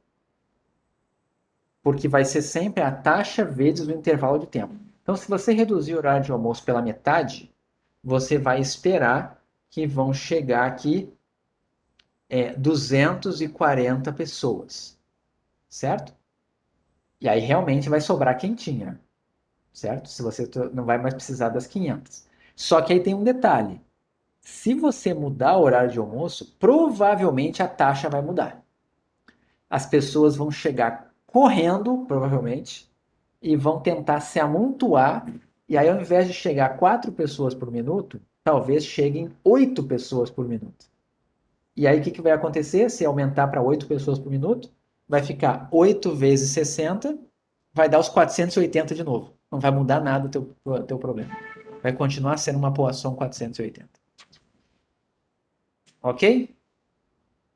Porque vai ser sempre a taxa vezes o intervalo de tempo. Então, se você reduzir o horário de almoço pela metade, você vai esperar que vão chegar aqui 240 pessoas, certo? E aí realmente vai sobrar quentinha, certo? Se você não vai mais precisar das 500. Só que aí tem um detalhe. Se você mudar o horário de almoço, provavelmente a taxa vai mudar. As pessoas vão chegar correndo, provavelmente, e vão tentar se amontoar. E aí, ao invés de chegar 4 pessoas por minuto, talvez cheguem 8 pessoas por minuto. E aí, o que vai acontecer? Se aumentar para 8 pessoas por minuto, vai ficar 8 vezes 60, vai dar os 480 de novo. Não vai mudar nada o teu problema. Vai continuar sendo uma Poisson 480. Ok?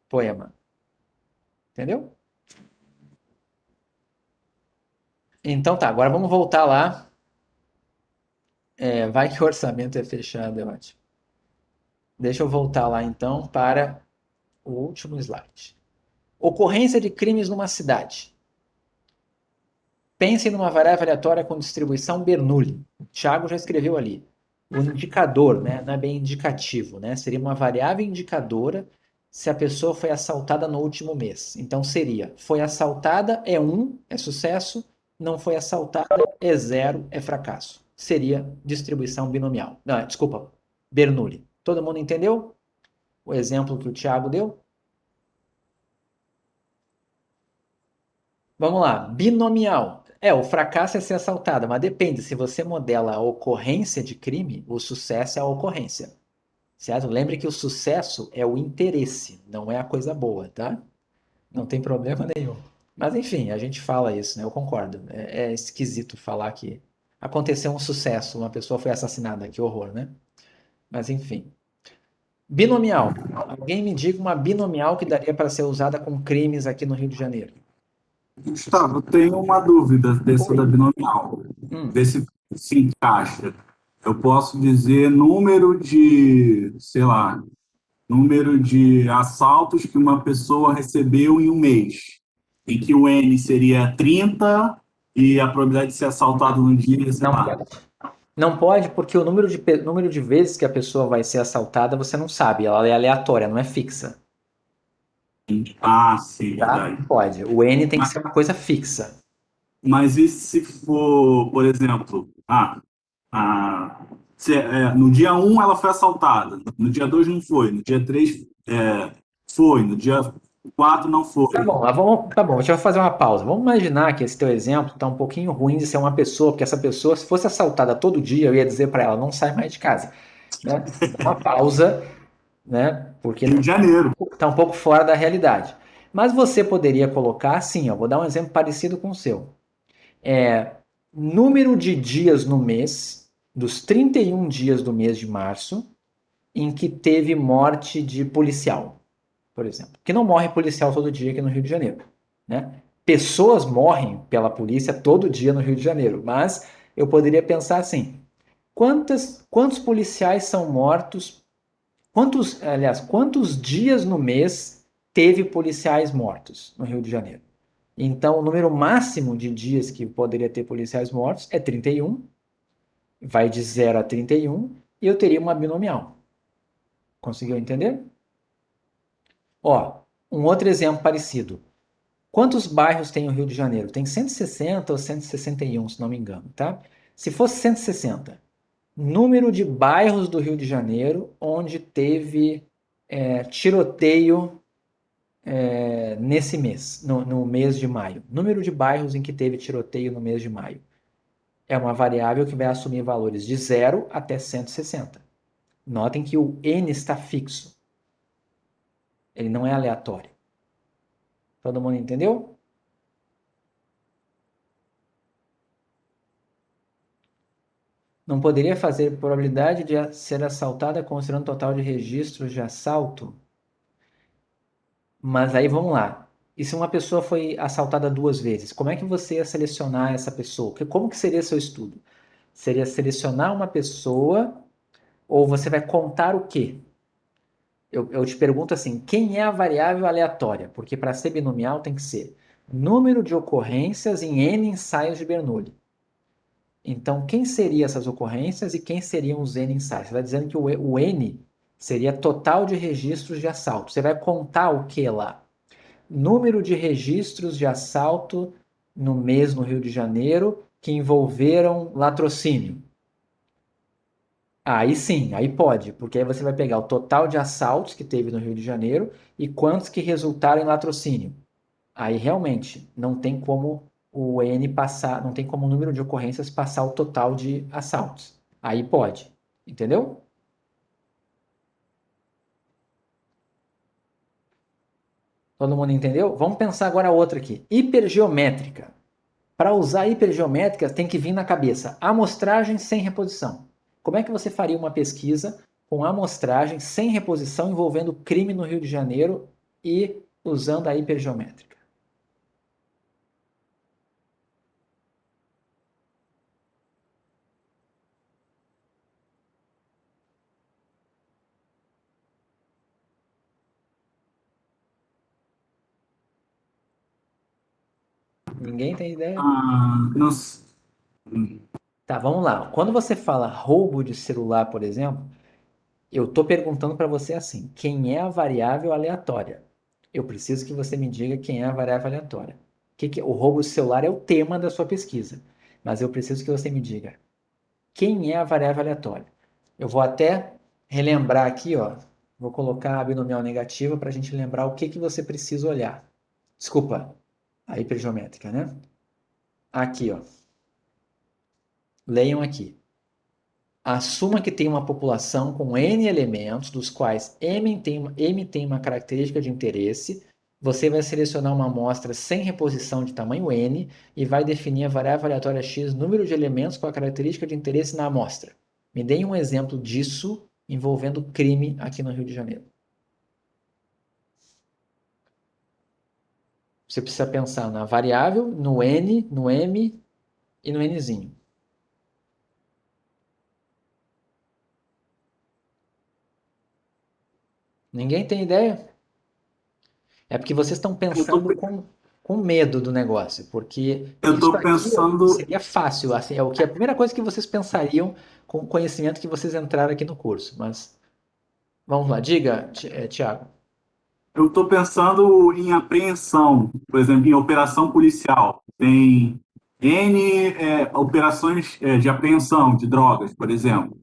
Poema. Entendeu? Então tá, agora vamos voltar lá. Vai que o orçamento é fechado, é ótimo. Deixa eu voltar lá então para o último slide. Ocorrência de crimes numa cidade. Pense numa variável aleatória com distribuição Bernoulli. O Thiago já escreveu ali. O indicador, né? Não é bem indicativo, né? Seria uma variável indicadora se a pessoa foi assaltada no último mês. Então seria: foi assaltada é 1, é sucesso; não foi assaltada é 0, é fracasso. Seria distribuição binomial. Não, desculpa, Bernoulli. Todo mundo entendeu o exemplo que o Thiago deu? Vamos lá, binomial. O fracasso é ser assaltado, mas depende. Se você modela a ocorrência de crime, o sucesso é a ocorrência. Certo? Lembre que o sucesso é o interesse, não é a coisa boa, tá? Não tem problema nenhum. Mas enfim, a gente fala isso, né? Eu concordo. É esquisito falar que aconteceu um sucesso, uma pessoa foi assassinada, que horror, né? Mas enfim. Binomial. Alguém me diga uma binomial que daria para ser usada com crimes aqui no Rio de Janeiro. Gustavo, eu tenho uma dúvida dessa Oi. da binomial. Hum. Vê se encaixa. Eu posso dizer número de, sei lá, número de assaltos que uma pessoa recebeu em um mês, em que o N seria 30 e a probabilidade de ser assaltado no dia, sei Não lá. pode. Não pode, porque o número de vezes que a pessoa vai ser assaltada você não sabe. Ela é aleatória, não é fixa. Ah, sim, Tá? verdade. Pode. O N tem que Mas, ser uma coisa fixa. mas e se for, por exemplo, no dia um ela foi assaltada, no dia 2 não foi, no dia 3 foi, no dia 4 não Tá foi. bom, tá bom, deixa eu fazer uma pausa. Vamos imaginar que esse teu exemplo está um pouquinho ruim de ser uma pessoa, porque essa pessoa, se fosse assaltada todo dia, eu ia dizer para ela, não sai mais de casa. Né? Dá uma pausa, né? Porque Rio de Janeiro. está um pouco fora da realidade. Mas você poderia colocar assim, ó, vou dar um exemplo parecido com o seu. Número de dias no mês, dos 31 dias do mês de março, em que teve morte de policial, por exemplo. Que não morre policial todo dia aqui no Rio de Janeiro. Né? Pessoas morrem pela polícia todo dia no Rio de Janeiro, mas eu poderia pensar assim: quantos policiais são mortos quantos dias no mês teve policiais mortos no Rio de Janeiro? Então, o número máximo de dias que poderia ter policiais mortos é 31, vai de 0 a 31, e eu teria uma binomial. Conseguiu entender? Ó, um outro exemplo parecido. Quantos bairros tem o Rio de Janeiro? Tem 160 ou 161, se não me engano, tá? Se fosse 160, número de bairros do Rio de Janeiro onde teve tiroteio nesse mês, no mês de maio. Número de bairros em que teve tiroteio no mês de maio. É uma variável que vai assumir valores de 0 até 160. Notem que o N está fixo. Ele não é aleatório. Todo mundo entendeu? Não poderia fazer probabilidade de ser assaltada considerando o total de registros de assalto? Mas aí vamos lá. E se uma pessoa foi assaltada 2 vezes, como é que você ia selecionar essa pessoa? Como que seria seu estudo? Seria selecionar uma pessoa ou você vai contar o quê? Eu te pergunto assim, quem é a variável aleatória? Porque para ser binomial tem que ser número de ocorrências em N ensaios de Bernoulli. Então, quem seriam essas ocorrências e quem seriam os N ensaios? Você vai dizendo que o N seria total de registros de assalto. Você vai contar o que lá? Número de registros de assalto no mês no Rio de Janeiro que envolveram latrocínio. Aí sim, aí pode, porque aí você vai pegar o total de assaltos que teve no Rio de Janeiro e quantos que resultaram em latrocínio. Aí realmente não tem como o N passar, não tem como o número de ocorrências passar o total de assaltos. Aí pode, entendeu? Todo mundo entendeu? Vamos pensar agora outra aqui. Hipergeométrica. Para usar hipergeométrica, tem que vir na cabeça amostragem sem reposição. Como é que você faria uma pesquisa com amostragem sem reposição envolvendo crime no Rio de Janeiro e usando a hipergeométrica? Ninguém tem ideia? Não, Tá, vamos lá. Quando você fala roubo de celular, por exemplo, eu estou perguntando para você assim: quem é a variável aleatória? Eu preciso que você me diga quem é a variável aleatória. O roubo de celular é o tema da sua pesquisa, mas eu preciso que você me diga quem é a variável aleatória. Eu vou até relembrar aqui, ó. Vou colocar a binomial negativa para a gente lembrar o que que você precisa olhar. Desculpa, a hipergeométrica, né? Aqui, ó. Leiam aqui. Assuma que tem uma população com N elementos, dos quais M tem uma característica de interesse. Você vai selecionar uma amostra sem reposição de tamanho N e vai definir a variável aleatória X, número de elementos com a característica de interesse na amostra. Me deem um exemplo disso envolvendo crime aqui no Rio de Janeiro. Você precisa pensar na variável, no N, no M e no Nzinho. Ninguém tem ideia? É porque vocês estão eu tô, pensando com medo do negócio, porque eu isso tô aqui pensando, seria fácil, assim, é o que a primeira coisa que vocês pensariam com o conhecimento que vocês entraram aqui no curso. Mas vamos lá, diga, Tiago. eu tô pensando em apreensão, por exemplo, em operação policial. Tem N operações de apreensão de drogas, por exemplo,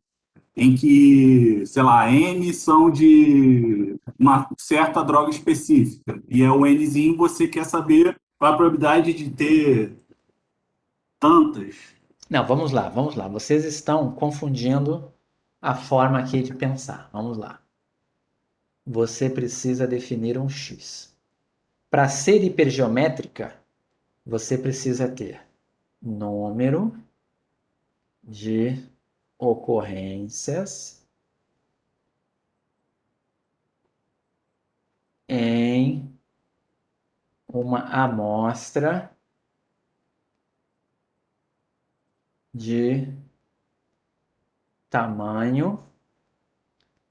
em que, sei lá, N são de uma certa droga específica. E é o Nzinho, você quer saber qual a probabilidade de ter tantas. Não, vamos lá, vamos lá. Vocês estão confundindo a forma aqui de pensar. Vamos lá. Você precisa definir um X. Para ser hipergeométrica, você precisa ter número de ocorrências em uma amostra de tamanho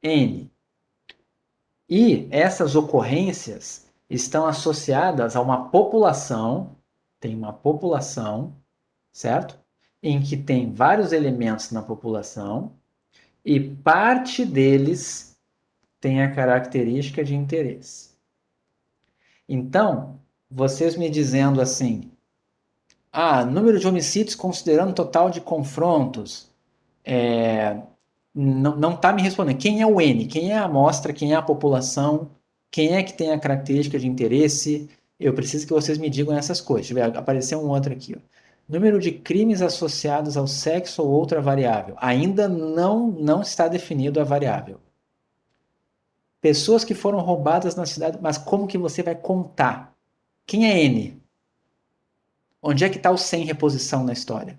n. E essas ocorrências estão associadas a uma população, tem uma população, certo? Em que tem vários elementos na população e parte deles tem a característica de interesse. Então, vocês me dizendo assim, número de homicídios considerando total de confrontos, não está me respondendo. Quem é o N? Quem é a amostra? Quem é a população? Quem é que tem a característica de interesse? Eu preciso que vocês me digam essas coisas. Deixa eu ver, apareceu um outro aqui. Ó. Número de crimes associados ao sexo ou outra variável. Ainda não está definido a variável. Pessoas que foram roubadas na cidade, mas como que você vai contar? Quem é N? Onde é que está o sem reposição na história?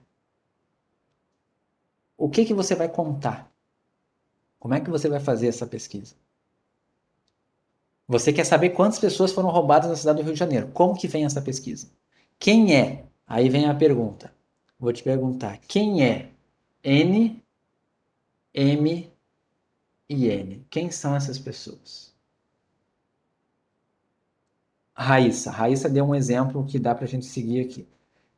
O que você vai contar? Como é que você vai fazer essa pesquisa? Você quer saber quantas pessoas foram roubadas na cidade do Rio de Janeiro. Como que vem essa pesquisa? Quem é? Aí vem a pergunta. Vou te perguntar. Quem é N, M e N? Quem são essas pessoas? Raíssa. Raíssa deu um exemplo que dá para a gente seguir aqui.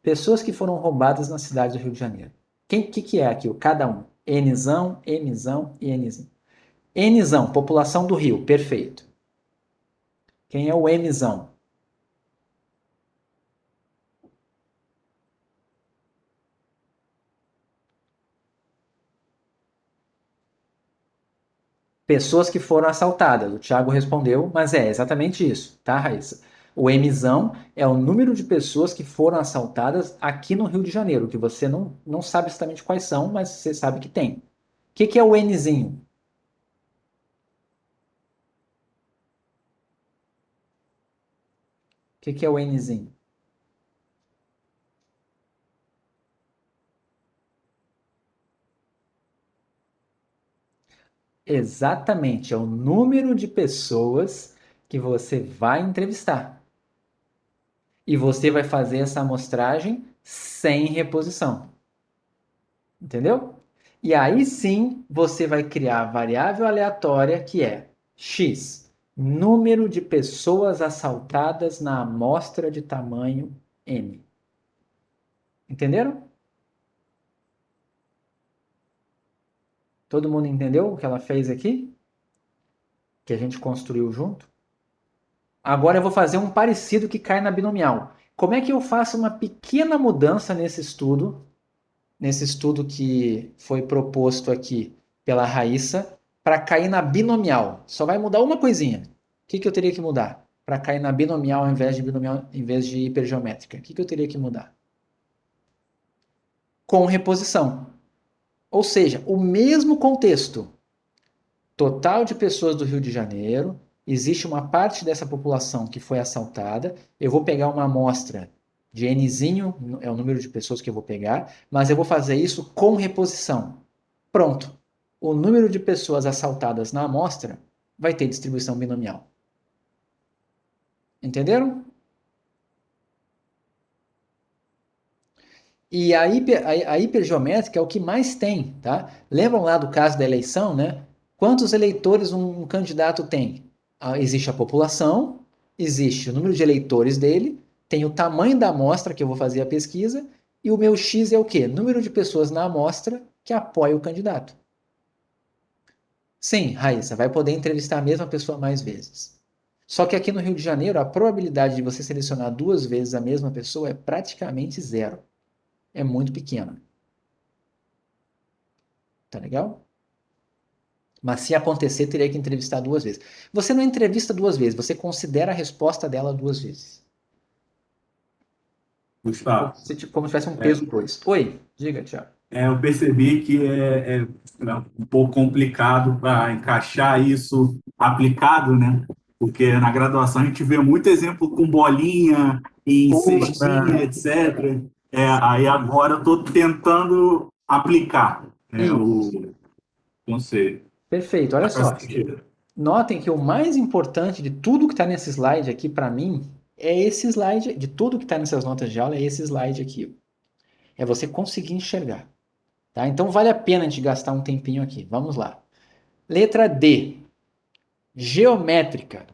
Pessoas que foram roubadas na cidade do Rio de Janeiro. Que é aqui? Cada um. Nzão, Mzão e Nzão. Nzão, população do Rio. Perfeito. Quem é o Mzão? Pessoas que foram assaltadas. O Thiago respondeu, mas é exatamente isso, tá, Raíssa? O Mzão é o número de pessoas que foram assaltadas aqui no Rio de Janeiro, que você não sabe exatamente quais são, mas você sabe que tem. O que é o Nzinho? O que é o Nzinho? Exatamente, é o número de pessoas que você vai entrevistar. E você vai fazer essa amostragem sem reposição. Entendeu? E aí sim você vai criar a variável aleatória que é x, número de pessoas assaltadas na amostra de tamanho n. Entenderam? Todo mundo entendeu o que ela fez aqui? Que a gente construiu junto? Agora eu vou fazer um parecido que cai na binomial. Como é que eu faço uma pequena mudança nesse estudo que foi proposto aqui pela Raíssa, para cair na binomial? Só vai mudar uma coisinha. O que eu teria que mudar para cair na binomial em vez de hipergeométrica? O que eu teria que mudar? Com reposição. Ou seja, o mesmo contexto. Total de pessoas do Rio de Janeiro, existe uma parte dessa população que foi assaltada. Eu vou pegar uma amostra de Nzinho, é o número de pessoas que eu vou pegar, mas eu vou fazer isso com reposição. Pronto. O número de pessoas assaltadas na amostra vai ter distribuição binomial. Entenderam? E a hipergeométrica é o que mais tem, tá? Lembram lá do caso da eleição, né? Quantos eleitores um candidato tem? Existe a população, existe o número de eleitores dele, tem o tamanho da amostra que eu vou fazer a pesquisa, e o meu X é o quê? Número de pessoas na amostra que apoia o candidato. Sim, Raíssa, vai poder entrevistar a mesma pessoa mais vezes. Só que aqui no Rio de Janeiro, a probabilidade de você selecionar 2 vezes a mesma pessoa é praticamente zero. É muito pequena. Tá legal? Mas se acontecer, teria que entrevistar 2 vezes. Você não entrevista 2 vezes, você considera a resposta dela 2 vezes. Gustavo, Como se tivesse um peso 2. Oi, diga, Thiago. eu percebi que é um pouco complicado para encaixar isso aplicado, né? Porque na graduação a gente vê muito exemplo com bolinha, em cestinha, etc. Aí agora eu estou tentando aplicar, né, Isso. o conceito. Perfeito, olha Faz só. sentido. Notem que o mais importante de tudo que está nesse slide aqui, para mim, é esse slide, de tudo que está nessas notas de aula, é esse slide aqui. É você conseguir enxergar. Tá? Então vale a pena a gente gastar um tempinho aqui. Vamos lá. Letra D. Geométrica.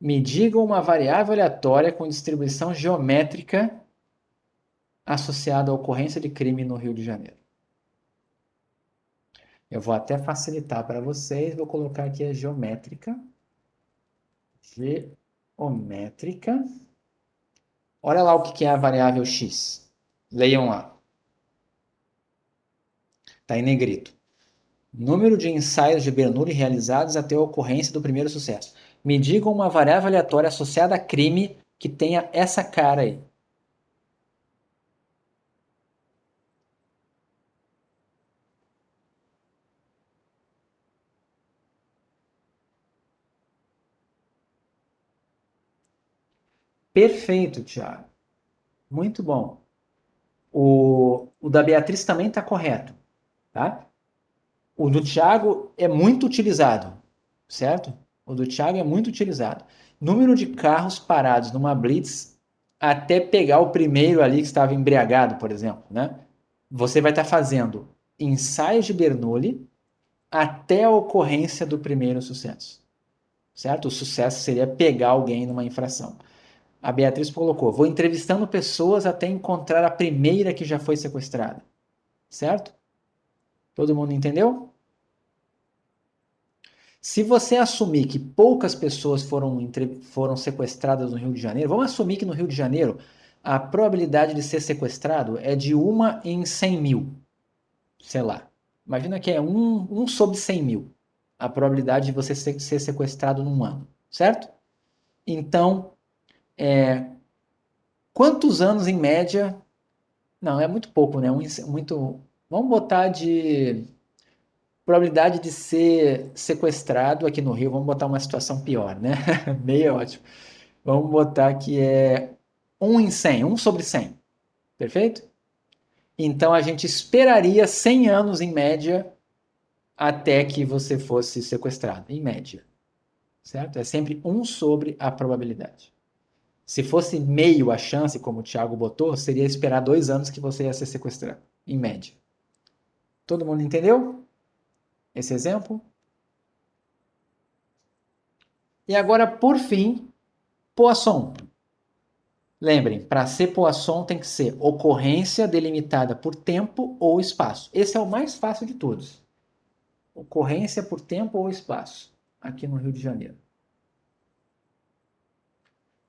Me diga uma variável aleatória com distribuição geométrica associada à ocorrência de crime no Rio de Janeiro. Eu vou até facilitar para vocês, vou colocar aqui a geométrica. Geométrica. Olha lá o que é a variável x. Leiam lá. Está em negrito. Número de ensaios de Bernoulli realizados até a ocorrência do primeiro sucesso. Me digam uma variável aleatória associada a crime que tenha essa cara aí. Perfeito, Thiago. Muito bom. O da Beatriz também está correto, tá? O do Thiago é muito utilizado, certo? O do Thiago é muito utilizado. Número de carros parados numa blitz até pegar o primeiro ali que estava embriagado, por exemplo, né? Você vai estar fazendo ensaios de Bernoulli até a ocorrência do primeiro sucesso, certo? O sucesso seria pegar alguém numa infração. A Beatriz colocou: vou entrevistando pessoas até encontrar a primeira que já foi sequestrada, certo? Todo mundo entendeu? Se você assumir que poucas pessoas foram sequestradas no Rio de Janeiro, vamos assumir que no Rio de Janeiro a probabilidade de ser sequestrado é de 1 em 100 mil, sei lá. Imagina que é 1 sobre 100 mil a probabilidade de você ser sequestrado num ano, certo? Então, quantos anos em média? Não, é muito pouco, né? Vamos botar de probabilidade de ser sequestrado aqui no Rio, vamos botar uma situação pior, né? Meio é ótimo. Vamos botar que é 1 em 100, 1 sobre 100. Perfeito? Então a gente esperaria 100 anos em média até que você fosse sequestrado, em média. Certo? É sempre 1 sobre a probabilidade. Se fosse meio a chance, como o Thiago botou, seria esperar 2 anos que você ia ser sequestrado, em média. Todo mundo entendeu esse exemplo? E agora, por fim, Poisson. Lembrem, para ser Poisson tem que ser ocorrência delimitada por tempo ou espaço. Esse é o mais fácil de todos. Ocorrência por tempo ou espaço, aqui no Rio de Janeiro.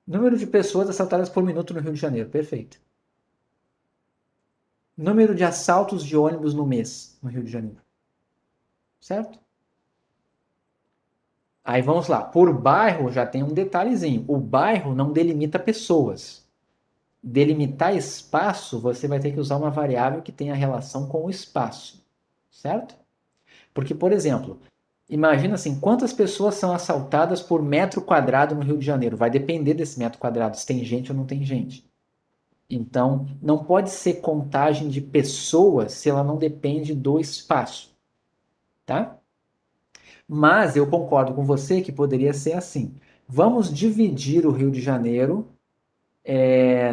Número de pessoas assaltadas por minuto no Rio de Janeiro, perfeito. Número de assaltos de ônibus no mês no Rio de Janeiro. Certo? Aí vamos lá. Por bairro já tem um detalhezinho. O bairro não delimita pessoas. Delimitar espaço, você vai ter que usar uma variável que tenha relação com o espaço. Certo? Porque, por exemplo, imagina assim, quantas pessoas são assaltadas por metro quadrado no Rio de Janeiro? Vai depender desse metro quadrado, se tem gente ou não tem gente. Então, não pode ser contagem de pessoas se ela não depende do espaço, tá? Mas eu concordo com você que poderia ser assim. Vamos dividir o Rio de Janeiro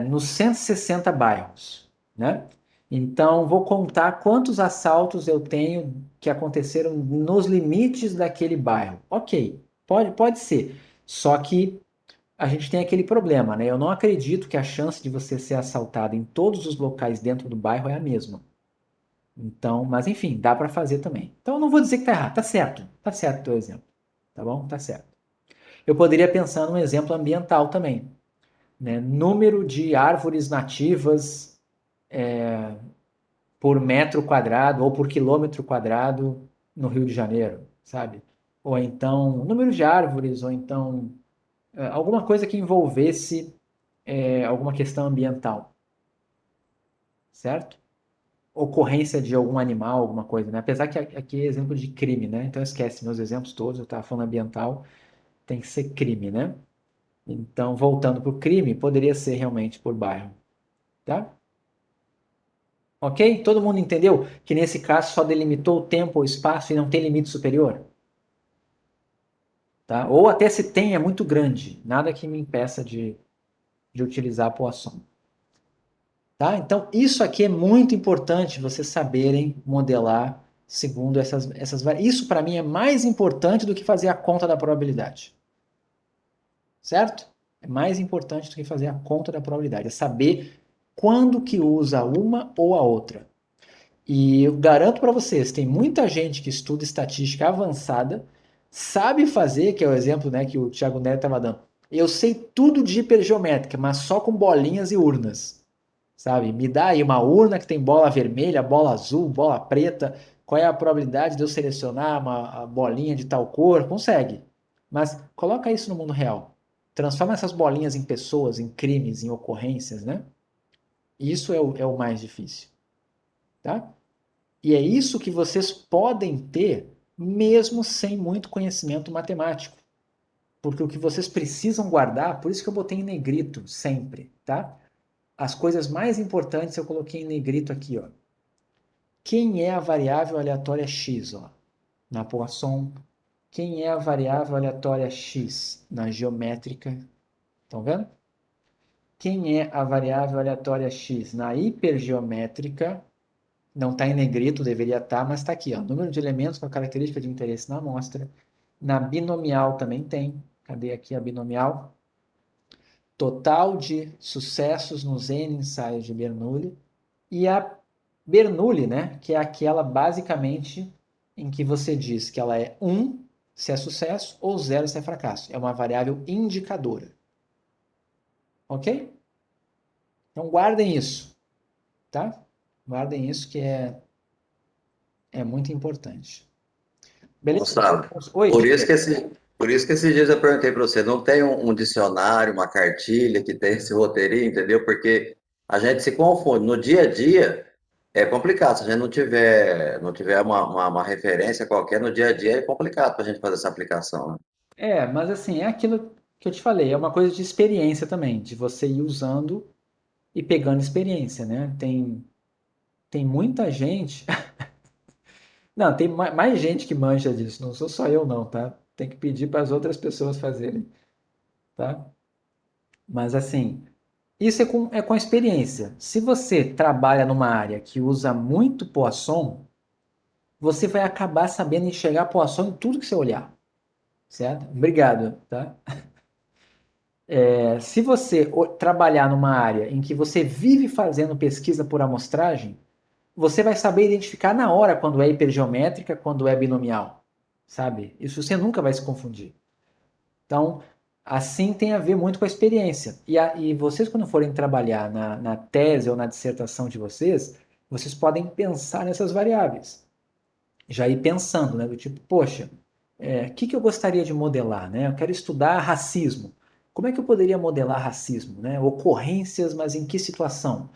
nos 160 bairros, né? Então, vou contar quantos assaltos eu tenho que aconteceram nos limites daquele bairro. Ok, pode ser. Só que a gente tem aquele problema, né? Eu não acredito que a chance de você ser assaltado em todos os locais dentro do bairro é a mesma. Então, mas enfim, dá para fazer também. Então, eu não vou dizer que tá errado, tá certo o teu exemplo, tá bom? Tá certo. Eu poderia pensar num exemplo ambiental também, né? Número de árvores nativas por metro quadrado ou por quilômetro quadrado no Rio de Janeiro, sabe? Ou então, número de árvores, ou então alguma coisa que envolvesse alguma questão ambiental, certo? Ocorrência de algum animal, alguma coisa, né? Apesar que aqui é exemplo de crime, né? Então esquece meus exemplos todos, eu estava falando ambiental, tem que ser crime, né? Então, voltando para o crime, poderia ser realmente por bairro, tá? Ok? Todo mundo entendeu que nesse caso só delimitou o tempo ou espaço e não tem limite superior? Tá? Ou até se tem, é muito grande. Nada que me impeça de utilizar a Poisson. Tá? Então, isso aqui é muito importante vocês saberem modelar segundo isso para mim é mais importante do que fazer a conta da probabilidade. Certo? É mais importante do que fazer a conta da probabilidade. É saber quando que usa uma ou a outra. E eu garanto para vocês, tem muita gente que estuda estatística avançada, sabe fazer, que é o exemplo, né, que o Thiago Neto estava dando. Eu sei tudo de hipergeométrica, mas só com bolinhas e urnas. Sabe? Me dá aí uma urna que tem bola vermelha, bola azul, bola preta. Qual é a probabilidade de eu selecionar uma bolinha de tal cor? Consegue. Mas coloca isso no mundo real. Transforma essas bolinhas em pessoas, em crimes, em ocorrências, né? Isso é o mais difícil, tá? E é isso que vocês podem ter mesmo sem muito conhecimento matemático. Porque o que vocês precisam guardar, por isso que eu botei em negrito sempre, tá? As coisas mais importantes eu coloquei em negrito aqui, ó. Quem é a variável aleatória x, ó, na Poisson? Quem é a variável aleatória x na geométrica? Estão vendo? Quem é a variável aleatória x na hipergeométrica? Não está em negrito, deveria estar, mas está aqui, ó. Número de elementos com a característica de interesse na amostra. Na binomial também tem. Cadê aqui a binomial? Total de sucessos nos N ensaios de Bernoulli. E a Bernoulli, né, que é aquela basicamente em que você diz que ela é 1 se é sucesso ou 0 se é fracasso. É uma variável indicadora. Ok? Então guardem isso, tá? Guardem isso que é muito importante. Beleza? Gustavo, Oi, por isso diga. que por isso que esses dias eu perguntei para você, não tem um dicionário, uma cartilha que tem esse roteirinho, entendeu? Porque a gente se confunde. No dia a dia é complicado. Se a gente não tiver uma referência qualquer, no dia a dia é complicado para a gente fazer essa aplicação, né? Mas assim, é aquilo que eu te falei, é uma coisa de experiência também, de você ir usando e pegando experiência, né? Tem muita gente. Não, tem mais gente que manja disso, não sou só eu não, tá? Tem que pedir para as outras pessoas fazerem, tá? Mas assim, isso é com experiência. Se você trabalha numa área que usa muito Poisson, você vai acabar sabendo enxergar Poisson em tudo que você olhar, certo? Obrigado, tá? Se você trabalhar numa área em que você vive fazendo pesquisa por amostragem, você vai saber identificar na hora quando é hipergeométrica, quando é binomial, sabe? Isso você nunca vai se confundir. Então, assim tem a ver muito com a experiência. E vocês, quando forem trabalhar na tese ou na dissertação de vocês, vocês podem pensar nessas variáveis. Já ir pensando, né? Do tipo, poxa, que eu gostaria de modelar, né? Eu quero estudar racismo. Como é que eu poderia modelar racismo, né? Ocorrências, mas em que situação?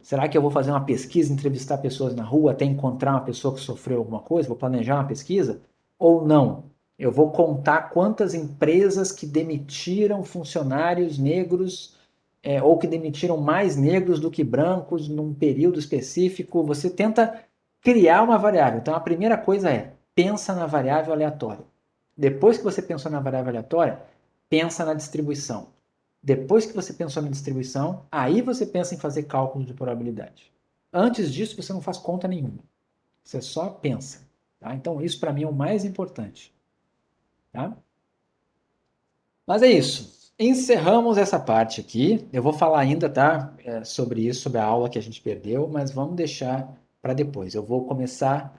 Será que eu vou fazer uma pesquisa, entrevistar pessoas na rua até encontrar uma pessoa que sofreu alguma coisa? Vou planejar uma pesquisa? Ou não? Eu vou contar quantas empresas que demitiram funcionários negros, ou que demitiram mais negros do que brancos num período específico. Você tenta criar uma variável. Então a primeira coisa é pensa na variável aleatória. Depois que você pensou na variável aleatória, pensa na distribuição. Depois que você pensou na distribuição, aí você pensa em fazer cálculo de probabilidade. Antes disso, você não faz conta nenhuma. Você só pensa. Tá? Então, isso para mim é o mais importante. Tá? Mas é isso. Encerramos essa parte aqui. Eu vou falar ainda, tá, sobre isso, sobre a aula que a gente perdeu, mas vamos deixar para depois. Eu vou começar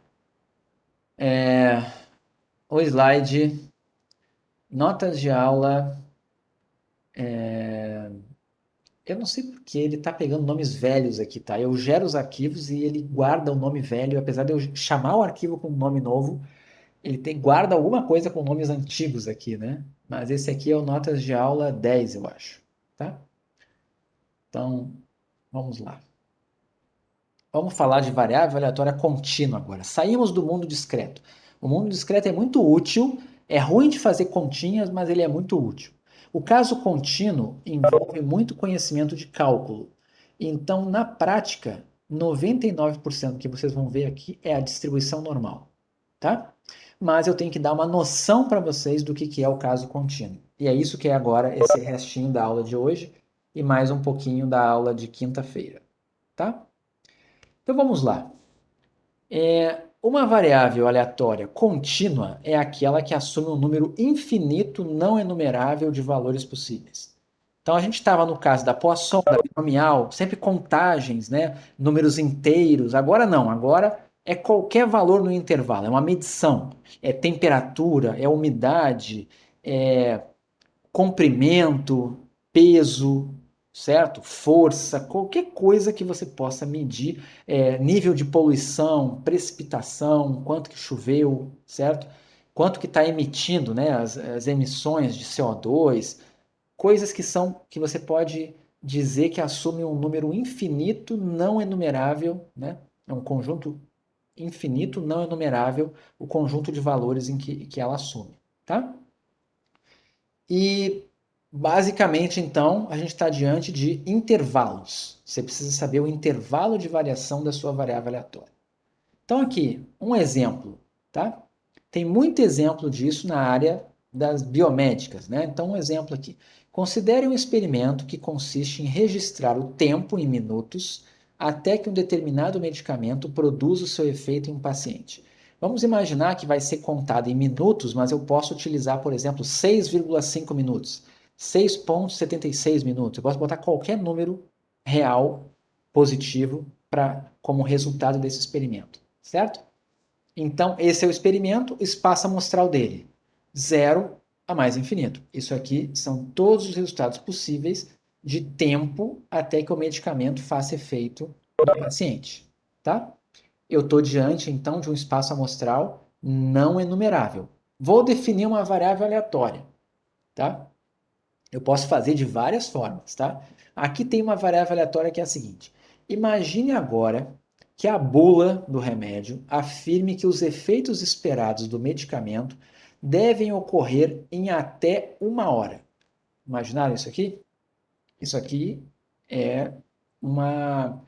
o slide notas de aula. Eu não sei porque ele está pegando nomes velhos aqui, tá? Eu gero os arquivos e ele guarda o nome velho, apesar de eu chamar o arquivo com um nome novo, ele guarda alguma coisa com nomes antigos aqui, né? Mas esse aqui é o notas de aula 10, eu acho, tá? Então, vamos lá. Vamos falar de variável aleatória contínua agora. Saímos do mundo discreto. O mundo discreto é muito útil, é ruim de fazer continhas, mas ele é muito útil. O caso contínuo envolve muito conhecimento de cálculo. Então, na prática, 99% que vocês vão ver aqui é a distribuição normal, tá? Mas eu tenho que dar uma noção para vocês do que é o caso contínuo. E é isso que é agora esse restinho da aula de hoje e mais um pouquinho da aula de quinta-feira, tá? Então vamos lá. Uma variável aleatória contínua é aquela que assume um número infinito não enumerável de valores possíveis. Então a gente estava no caso da Poisson, da binomial, sempre contagens, né? Números inteiros. Agora não, agora é qualquer valor no intervalo, é uma medição. É temperatura, é umidade, é comprimento, peso, certo? Força, qualquer coisa que você possa medir, nível de poluição, precipitação, quanto que choveu, certo? Quanto que está emitindo, né? As emissões de CO2, coisas que você pode dizer que assume um número infinito não enumerável, né? É um conjunto infinito não enumerável, o conjunto de valores que ela assume, tá? E basicamente, então, a gente está diante de intervalos. Você precisa saber o intervalo de variação da sua variável aleatória. Então, aqui, um exemplo, tá? Tem muito exemplo disso na área das biomédicas, né? Então, um exemplo aqui. Considere um experimento que consiste em registrar o tempo em minutos até que um determinado medicamento produza o seu efeito em um paciente. Vamos imaginar que vai ser contado em minutos, mas eu posso utilizar, por exemplo, 6,5 minutos, 6,76 minutos. Eu posso botar qualquer número real positivo como resultado desse experimento, certo? Então, esse é o experimento, espaço amostral dele, 0 a mais infinito. Isso aqui são todos os resultados possíveis de tempo até que o medicamento faça efeito no paciente, tá? Eu estou diante, então, de um espaço amostral não enumerável. Vou definir uma variável aleatória, tá? Eu posso fazer de várias formas, tá? Aqui tem uma variável aleatória que é a seguinte. Imagine agora que a bula do remédio afirme que os efeitos esperados do medicamento devem ocorrer em até 1 hora. Imaginaram isso aqui? Isso aqui é uma,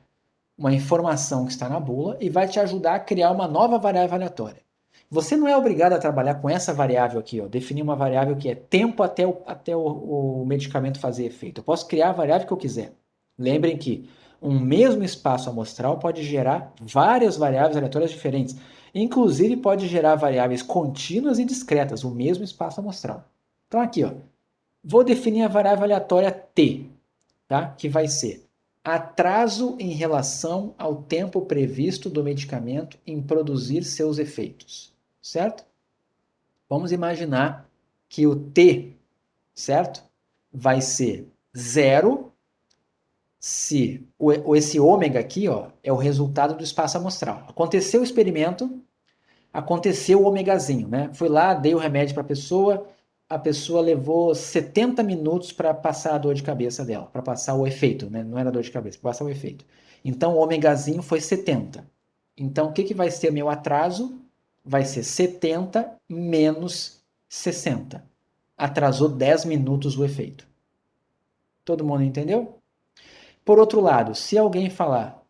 uma informação que está na bula e vai te ajudar a criar uma nova variável aleatória. Você não é obrigado a trabalhar com essa variável aqui, ó, definir uma variável que é tempo até o medicamento fazer efeito. Eu posso criar a variável que eu quiser. Lembrem que um mesmo espaço amostral pode gerar várias variáveis aleatórias diferentes. Inclusive pode gerar variáveis contínuas e discretas, o mesmo espaço amostral. Então aqui, ó, vou definir a variável aleatória t, tá? Que vai ser atraso em relação ao tempo previsto do medicamento em produzir seus efeitos, certo? Vamos imaginar que o t, certo? Vai ser 0 se esse ômega aqui, ó, é o resultado do espaço amostral. Aconteceu o experimento, aconteceu o ômegazinho, né? Fui lá, dei o remédio para a pessoa levou 70 minutos para passar a dor de cabeça dela, para passar o efeito, né? Não era dor de cabeça, para passar o efeito. Então o ômegazinho foi 70. Então o que vai ser meu atraso? Vai ser 70 menos 60. Atrasou 10 minutos o efeito. Todo mundo entendeu? Por outro lado, se alguém falar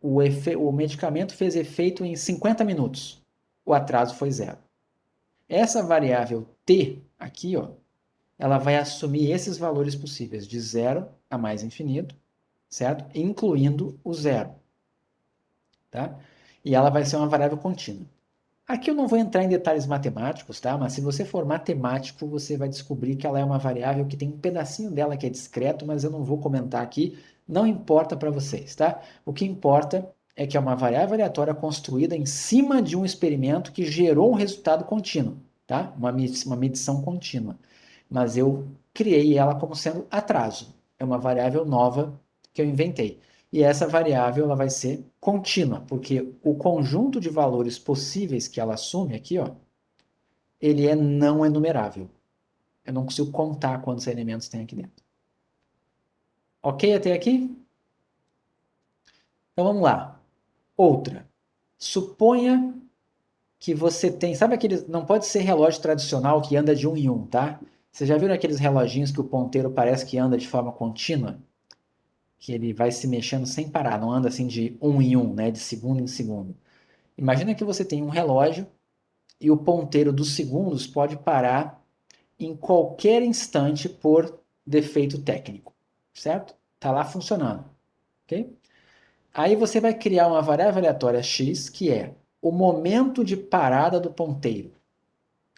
o medicamento fez efeito em 50 minutos, o atraso foi 0. Essa variável t aqui, ó, ela vai assumir esses valores possíveis, de 0 a mais infinito, certo? Incluindo o 0, tá? E ela vai ser uma variável contínua. Aqui eu não vou entrar em detalhes matemáticos, tá? Mas se você for matemático, você vai descobrir que ela é uma variável que tem um pedacinho dela que é discreto, mas eu não vou comentar aqui, não importa para vocês, tá? O que importa é que é uma variável aleatória construída em cima de um experimento que gerou um resultado contínuo, tá? Uma medição contínua. Mas eu criei ela como sendo atraso. É uma variável nova que eu inventei. E essa variável ela vai ser contínua, porque o conjunto de valores possíveis que ela assume aqui, ó, ele é não enumerável. Eu não consigo contar quantos elementos tem aqui dentro. Ok até aqui? Então vamos lá. Outra. Suponha que você tem. Sabe aqueles. Não pode ser relógio tradicional que anda de um em um, tá? Você já viram aqueles reloginhos que o ponteiro parece que anda de forma contínua? Que ele vai se mexendo sem parar, não anda assim de um em um, né? De segundo em segundo. Imagina que você tem um relógio e o ponteiro dos segundos pode parar em qualquer instante por defeito técnico, certo? Está lá funcionando, ok? Aí você vai criar uma variável aleatória x, que é o momento de parada do ponteiro.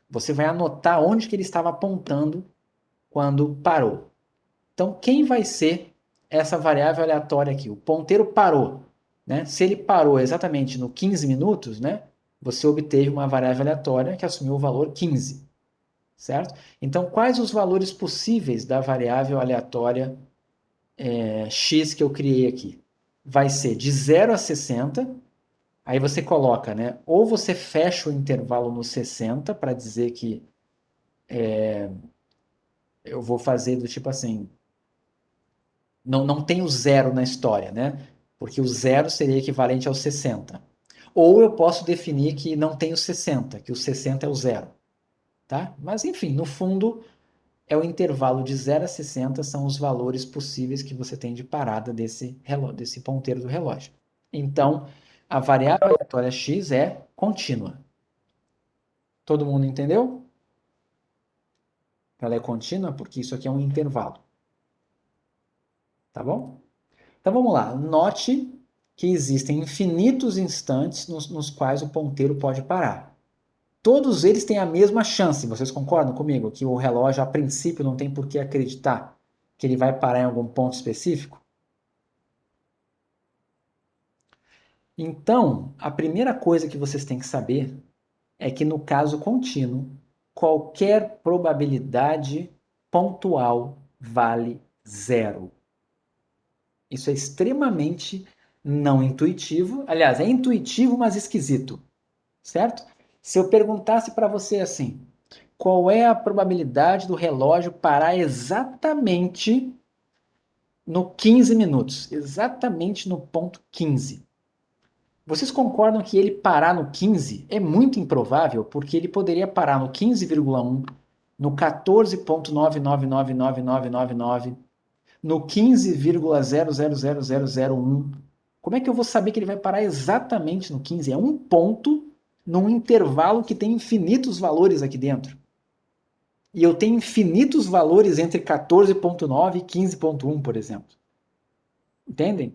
Você vai anotar onde que ele estava apontando quando parou. Então, quem vai ser essa variável aleatória aqui? O ponteiro parou, né? Se ele parou exatamente no 15 minutos, né? Você obteve uma variável aleatória que assumiu o valor 15, certo? Então, quais os valores possíveis da variável aleatória x que eu criei aqui? Vai ser de 0 a 60, aí você coloca, né? Ou você fecha o intervalo no 60 para dizer que eu vou fazer do tipo assim, não tem o zero na história, né? Porque o zero seria equivalente ao 60. Ou eu posso definir que não tem o 60, que o 60 é o zero, tá? Mas enfim, no fundo, é o intervalo de 0 a 60 são os valores possíveis que você tem de parada desse ponteiro do relógio. Então, a variável aleatória x é contínua. Todo mundo entendeu? Ela é contínua porque isso aqui é um intervalo. Tá bom? Então vamos lá. Note que existem infinitos instantes nos quais o ponteiro pode parar. Todos eles têm a mesma chance. Vocês concordam comigo que o relógio, a princípio, não tem por que acreditar que ele vai parar em algum ponto específico? Então, a primeira coisa que vocês têm que saber é que no caso contínuo, qualquer probabilidade pontual vale zero. Isso é extremamente não intuitivo. Aliás, é intuitivo, mas esquisito, certo? Se eu perguntasse para você assim, qual é a probabilidade do relógio parar exatamente no 15 minutos? Exatamente no ponto 15. Vocês concordam que ele parar no 15 é muito improvável, porque ele poderia parar no 15,1, no 14,9999999, no 15,000001. Como é que eu vou saber que ele vai parar exatamente no 15? É um ponto num intervalo que tem infinitos valores aqui dentro. E eu tenho infinitos valores entre 14,9 e 15,1, por exemplo. Entendem?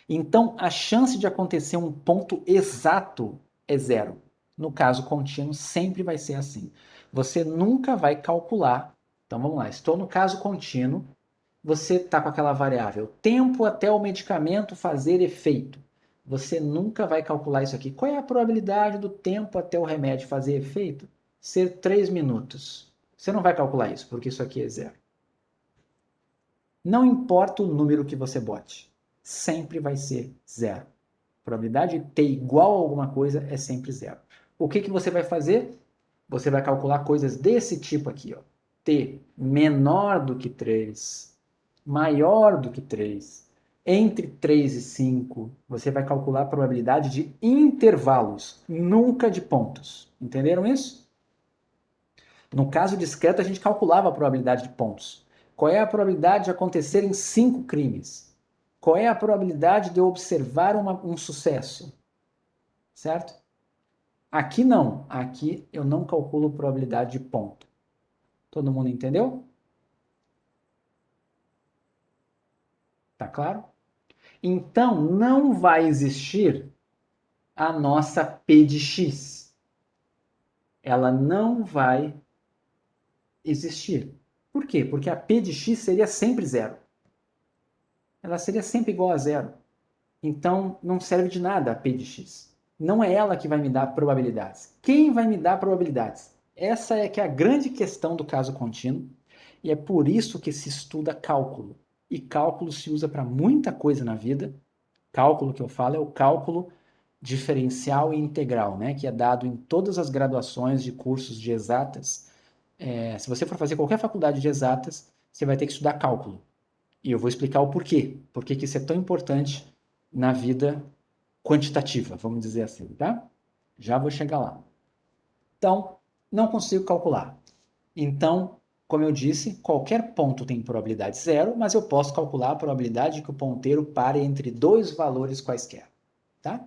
Então, a chance de acontecer um ponto exato é zero. No caso contínuo, sempre vai ser assim. Você nunca vai calcular. Então, vamos lá. Estou no caso contínuo. Você está com aquela variável tempo até o medicamento fazer efeito. Você nunca vai calcular isso aqui. Qual é a probabilidade do tempo até o remédio fazer efeito? Ser 3 minutos. Você não vai calcular isso, porque isso aqui é zero. Não importa o número que você bote, sempre vai ser zero. A probabilidade de t igual a alguma coisa é sempre zero. O que você vai fazer? Você vai calcular coisas desse tipo aqui, ó. T menor do que 3, maior do que 3, entre 3 e 5, você vai calcular a probabilidade de intervalos, nunca de pontos. Entenderam isso? No caso discreto, a gente calculava a probabilidade de pontos. Qual é a probabilidade de acontecerem 5 crimes? Qual é a probabilidade de eu observar um sucesso? Certo? Aqui não. Aqui eu não calculo probabilidade de ponto. Todo mundo entendeu? Tá claro? Então, não vai existir a nossa P de x. Ela não vai existir. Por quê? Porque a P de x seria sempre zero. Ela seria sempre igual a zero. Então, não serve de nada a P de x. Não é ela que vai me dar probabilidades. Quem vai me dar probabilidades? Essa é que é a grande questão do caso contínuo, e é por isso que se estuda cálculo. E cálculo se usa para muita coisa na vida. Cálculo que eu falo é o cálculo diferencial e integral, né? Que é dado em todas as graduações de cursos de exatas. Se você for fazer qualquer faculdade de exatas, você vai ter que estudar cálculo. E eu vou explicar o porquê. Por que isso é tão importante na vida quantitativa, vamos dizer assim, tá? Já vou chegar lá. Então, não consigo calcular. Então, como eu disse, qualquer ponto tem probabilidade zero, mas eu posso calcular a probabilidade de que o ponteiro pare entre dois valores quaisquer, tá?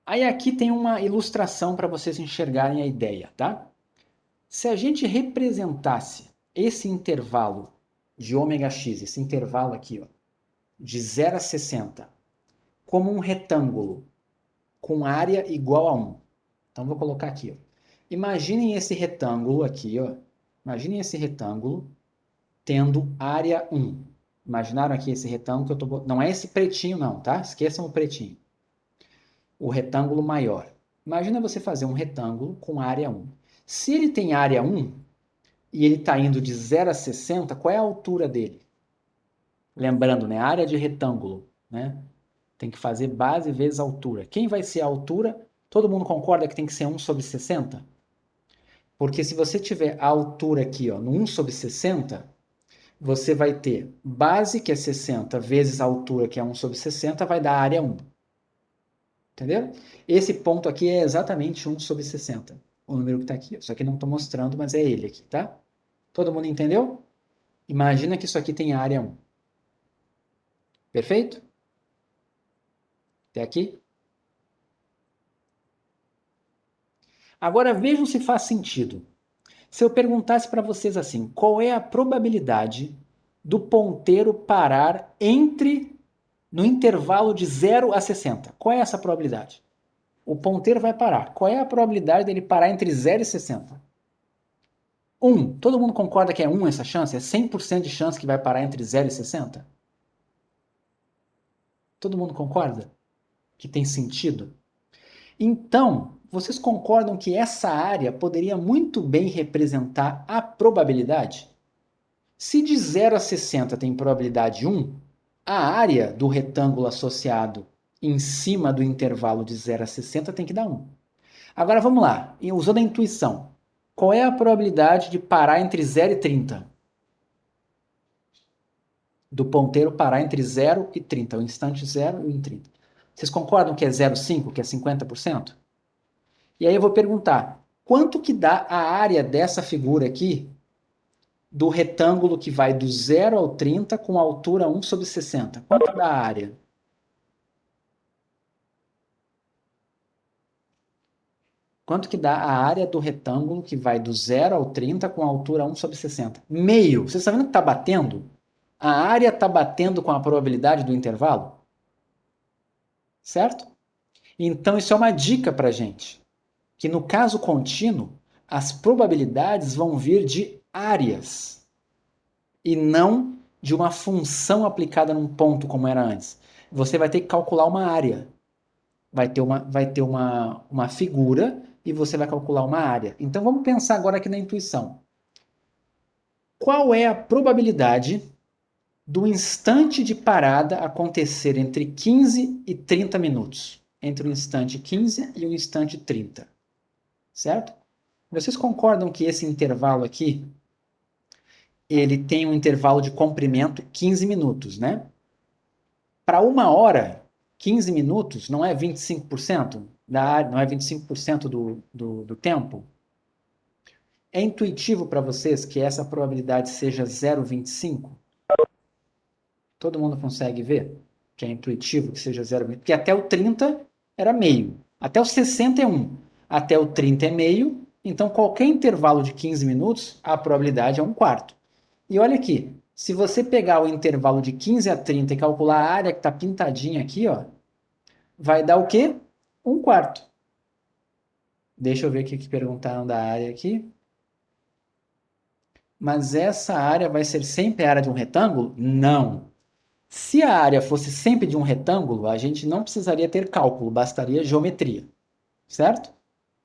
Aí aqui tem uma ilustração para vocês enxergarem a ideia, tá? Se a gente representasse esse intervalo de ômega x, esse intervalo aqui, ó, de 0 a 60, como um retângulo com área igual a 1. Então, vou colocar aqui. Ó. Imaginem esse retângulo aqui. Ó. Imaginem esse retângulo tendo área 1. Imaginaram aqui esse retângulo que eu tô... Não é esse pretinho não, tá? Esqueçam o pretinho. O retângulo maior. Imagina você fazer um retângulo com área 1. Se ele tem área 1 e ele está indo de 0 a 60, qual é a altura dele? Lembrando, né? Área de retângulo, né? Tem que fazer base vezes altura. Quem vai ser a altura? Todo mundo concorda que tem que ser 1 sobre 60? Porque se você tiver a altura aqui, ó, no 1 sobre 60, você vai ter base, que é 60, vezes a altura, que é 1 sobre 60, vai dar área 1. Entendeu? Esse ponto aqui é exatamente 1 sobre 60. O número que está aqui. Só que não estou mostrando, mas é ele aqui, tá? Todo mundo entendeu? Imagina que isso aqui tem área 1. Perfeito? Até aqui? Agora vejam se faz sentido. Se eu perguntasse para vocês assim, qual é a probabilidade do ponteiro parar no intervalo de 0 a 60? Qual é essa probabilidade? O ponteiro vai parar. Qual é a probabilidade dele parar entre 0 e 60? 1. Todo mundo concorda que é 1 essa chance? É 100% de chance que vai parar entre 0 e 60? Todo mundo concorda? Que tem sentido? Então, vocês concordam que essa área poderia muito bem representar a probabilidade? Se de 0 a 60 tem probabilidade 1, a área do retângulo associado em cima do intervalo de 0 a 60 tem que dar 1. Agora vamos lá, usando a intuição. Qual é a probabilidade de parar entre 0 e 30? Do ponteiro parar entre 0 e 30, o instante 0 e o 30. Vocês concordam que é 0,5, que é 50%? E aí eu vou perguntar, quanto que dá a área dessa figura aqui do retângulo que vai do 0 ao 30 com altura 1 sobre 60? Quanto dá a área? Quanto que dá a área do retângulo que vai do 0 ao 30 com altura 1 sobre 60? Meio. Vocês estão vendo que está batendo? A área está batendo com a probabilidade do intervalo? Certo? Então, isso é uma dica para a gente. Que no caso contínuo, as probabilidades vão vir de áreas e não de uma função aplicada num ponto como era antes. Você vai ter que calcular uma área. Vai ter uma figura e você vai calcular uma área. Então vamos pensar agora aqui na intuição. Qual é a probabilidade do instante de parada acontecer entre 15 e 30 minutos? Entre o instante 15 e o instante 30. Certo? Vocês concordam que esse intervalo aqui, ele tem um intervalo de comprimento 15 minutos, né? Para 1 hora, 15 minutos não é 25% da área, não é 25% do tempo? É intuitivo para vocês que essa probabilidade seja 0,25? Todo mundo consegue ver que é intuitivo que seja 0,25? Porque até o 30 era meio, até o 60 é 1, até o 30 é meio, então qualquer intervalo de 15 minutos, a probabilidade é 1/4. E olha aqui, se você pegar o intervalo de 15 a 30 e calcular a área que está pintadinha aqui, ó, vai dar o quê? 1/4. Deixa eu ver o que perguntaram da área aqui. Mas essa área vai ser sempre a área de um retângulo? Não. Se a área fosse sempre de um retângulo, a gente não precisaria ter cálculo, bastaria geometria, certo?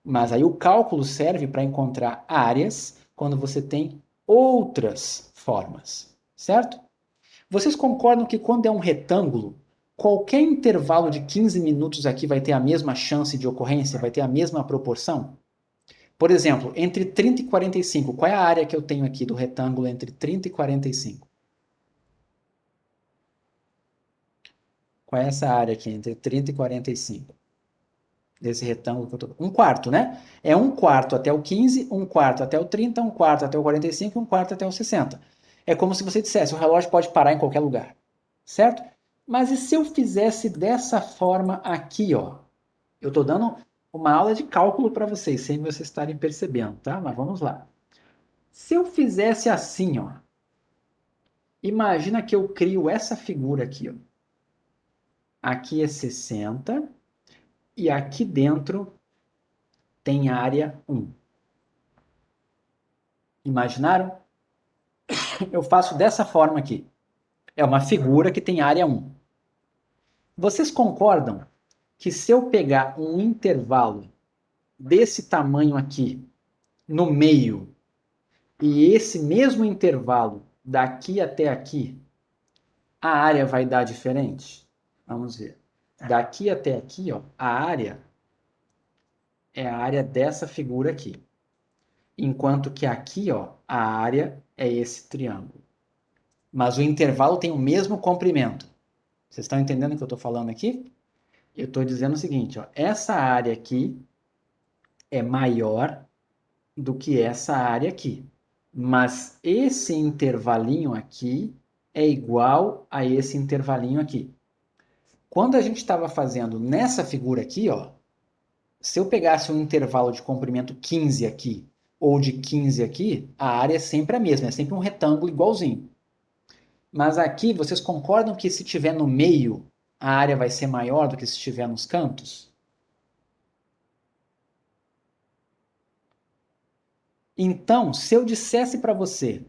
Mas aí o cálculo serve para encontrar áreas quando você tem outras formas, certo? Vocês concordam que quando é um retângulo, qualquer intervalo de 15 minutos aqui vai ter a mesma chance de ocorrência, vai ter a mesma proporção? Por exemplo, entre 30 e 45, qual é a área que eu tenho aqui do retângulo entre 30 e 45? Qual é essa área aqui entre 30 e 45? Desse retângulo que eu tô... 1/4, né? É 1/4 até o 15, 1/4 até o 30, 1/4 até o 45 e 1/4 até o 60. É como se você dissesse, o relógio pode parar em qualquer lugar, certo? Mas e se eu fizesse dessa forma aqui, ó? Eu estou dando uma aula de cálculo para vocês, sem vocês estarem percebendo, tá? Mas vamos lá. Se eu fizesse assim, ó, imagina que eu crio essa figura aqui, ó. aqui é 60 e aqui dentro tem área 1. Imaginaram? Eu faço dessa forma aqui. É uma figura que tem área 1. Vocês concordam que se eu pegar um intervalo desse tamanho aqui no meio e esse mesmo intervalo daqui até aqui, a área vai dar diferente? Vamos ver. Daqui até aqui, ó, a área é a área dessa figura aqui. Enquanto que aqui, ó, a área é esse triângulo. Mas o intervalo tem o mesmo comprimento. Vocês estão entendendo o que eu estou falando aqui? Eu estou dizendo o seguinte, ó, essa área aqui é maior do que essa área aqui. Mas esse intervalinho aqui é igual a esse intervalinho aqui. Quando a gente estava fazendo nessa figura aqui, ó, se eu pegasse um intervalo de comprimento 15 aqui ou de 15 aqui, a área é sempre a mesma, é sempre um retângulo igualzinho. Mas aqui, vocês concordam que se tiver no meio, a área vai ser maior do que se estiver nos cantos? Então, se eu dissesse para você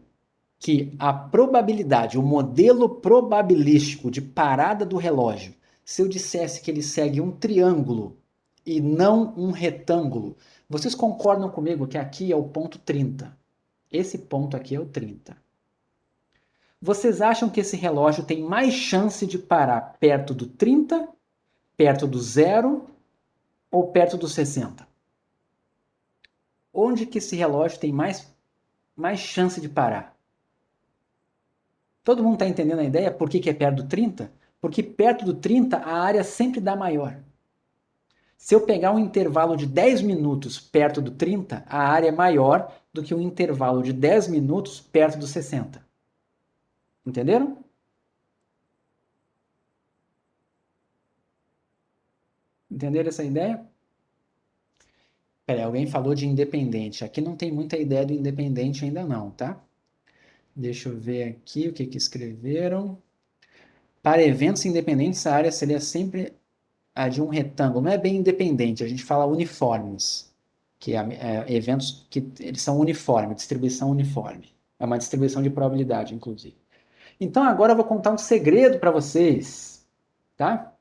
que a probabilidade, o modelo probabilístico de parada do relógio, se eu dissesse que ele segue um triângulo e não um retângulo, vocês concordam comigo que aqui é o ponto 30? Esse ponto aqui é o 30. Vocês acham que esse relógio tem mais chance de parar perto do 30, perto do 0 ou perto do 60? Onde que esse relógio tem mais chance de parar? Todo mundo está entendendo a ideia? Por que é perto do 30? Porque perto do 30 a área sempre dá maior. Se eu pegar um intervalo de 10 minutos perto do 30, a área é maior do que um intervalo de 10 minutos perto do 60. Entenderam? Entenderam essa ideia? Peraí, alguém falou de independente. Aqui não tem muita ideia do independente ainda não, tá? Deixa eu ver aqui o que escreveram. Para eventos independentes, a área seria sempre a de um retângulo. Não é bem independente, a gente fala uniformes, que é eventos que eles são uniformes, distribuição uniforme. É uma distribuição de probabilidade, inclusive. Então agora eu vou contar um segredo para vocês, tá?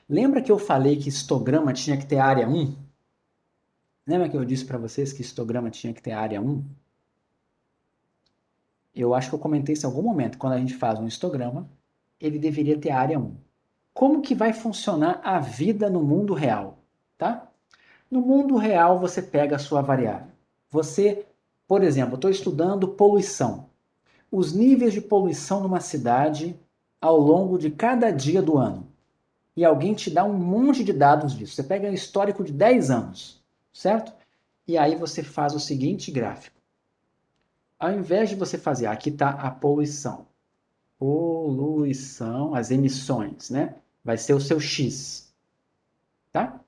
Lembra que eu falei que histograma tinha que ter área 1? Lembra que eu disse para vocês que histograma tinha que ter área 1? Eu acho que eu comentei isso em algum momento. Quando a gente faz um histograma, ele deveria ter área 1. Como que vai funcionar a vida no mundo real, tá? No mundo real, você pega a sua variável. Você, por exemplo, estou estudando poluição. Os níveis de poluição numa cidade ao longo de cada dia do ano. E alguém te dá um monte de dados disso. Você pega um histórico de 10 anos, certo? E aí você faz o seguinte gráfico. Ao invés de você fazer, aqui está a poluição. Poluição, as emissões, né? Vai ser o seu X, tá?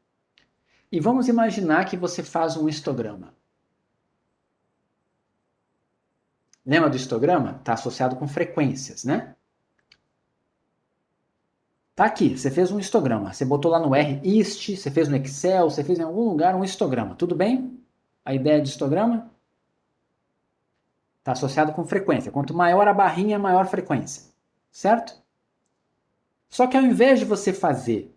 E vamos imaginar que você faz um histograma. Lembra do histograma? Está associado com frequências, né? Tá aqui, você fez um histograma. Você botou lá no RIST, você fez no Excel, você fez em algum lugar um histograma. Tudo bem? A ideia de histograma? Está associado com frequência. Quanto maior a barrinha, maior a frequência. Certo? Só que ao invés de você fazer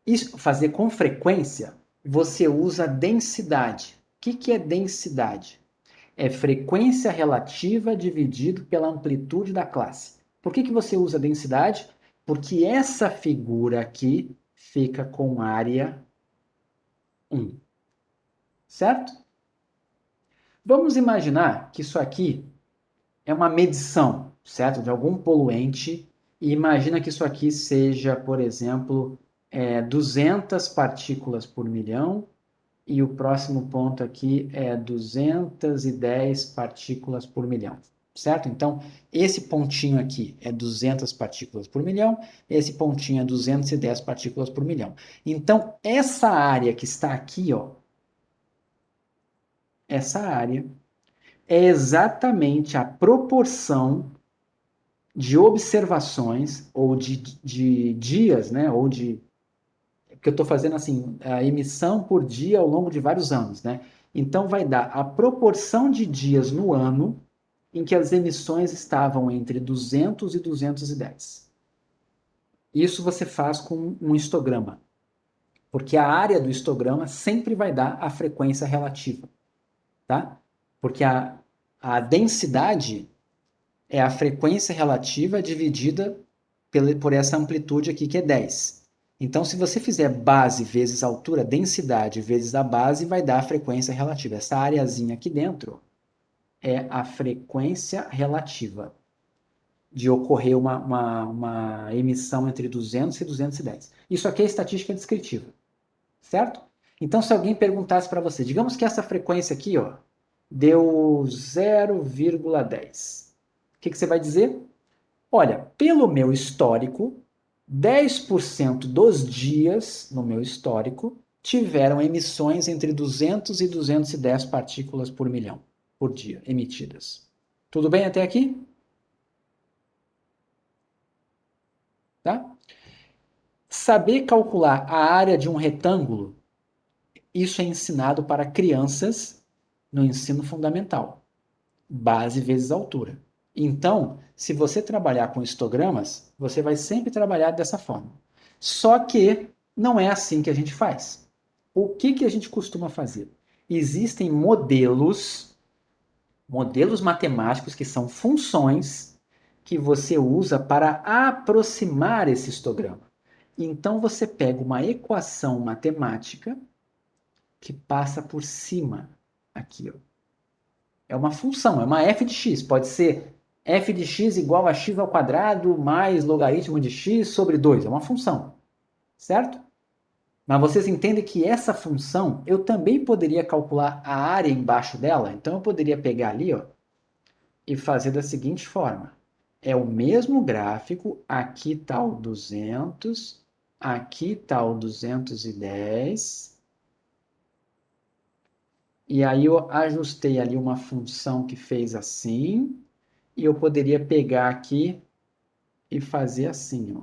isso, fazer com frequência, você usa densidade. O que é densidade? É frequência relativa dividido pela amplitude da classe. Por que você usa densidade? Porque essa figura aqui fica com área 1. Certo? Vamos imaginar que isso aqui é uma medição, certo? De algum poluente. E imagina que isso aqui seja, por exemplo, 200 partículas por milhão. E o próximo ponto aqui é 210 partículas por milhão, certo? Então, esse pontinho aqui é 200 partículas por milhão, esse pontinho é 210 partículas por milhão. Então, essa área que está aqui, ó, essa área é exatamente a proporção de observações ou de dias, né? Ou de porque eu estou fazendo assim, a emissão por dia ao longo de vários anos, né? Então vai dar a proporção de dias no ano em que as emissões estavam entre 200 e 210. Isso você faz com um histograma, porque a área do histograma sempre vai dar a frequência relativa, tá? Porque a densidade é a frequência relativa dividida por essa amplitude aqui, que é 10. Então, se você fizer base vezes altura, densidade vezes a base, vai dar a frequência relativa. Essa areazinha aqui dentro é a frequência relativa de ocorrer uma emissão entre 200 e 210. Isso aqui é estatística descritiva, certo? Então, se alguém perguntasse para você, digamos que essa frequência aqui, ó, deu 0,10. O que você vai dizer? Olha, pelo meu histórico, 10% dos dias no meu histórico tiveram emissões entre 200 e 210 partículas por milhão por dia emitidas. Tudo bem até aqui? Tá? Saber calcular a área de um retângulo, isso é ensinado para crianças no ensino fundamental. Base vezes altura. Então, se você trabalhar com histogramas, você vai sempre trabalhar dessa forma. Só que não é assim que a gente faz. O que a gente costuma fazer? Existem modelos matemáticos que são funções que você usa para aproximar esse histograma. Então você pega uma equação matemática que passa por cima aqui, ó. É uma função, é uma f de x. Pode ser f de x igual a x ao quadrado mais logaritmo de x sobre 2. É uma função, certo? Mas vocês entendem que essa função, eu também poderia calcular a área embaixo dela. Então, eu poderia pegar ali, ó, e fazer da seguinte forma. É o mesmo gráfico, aqui está o 200, aqui está o 210. E aí eu ajustei ali uma função que fez assim, e eu poderia pegar aqui e fazer assim, ó.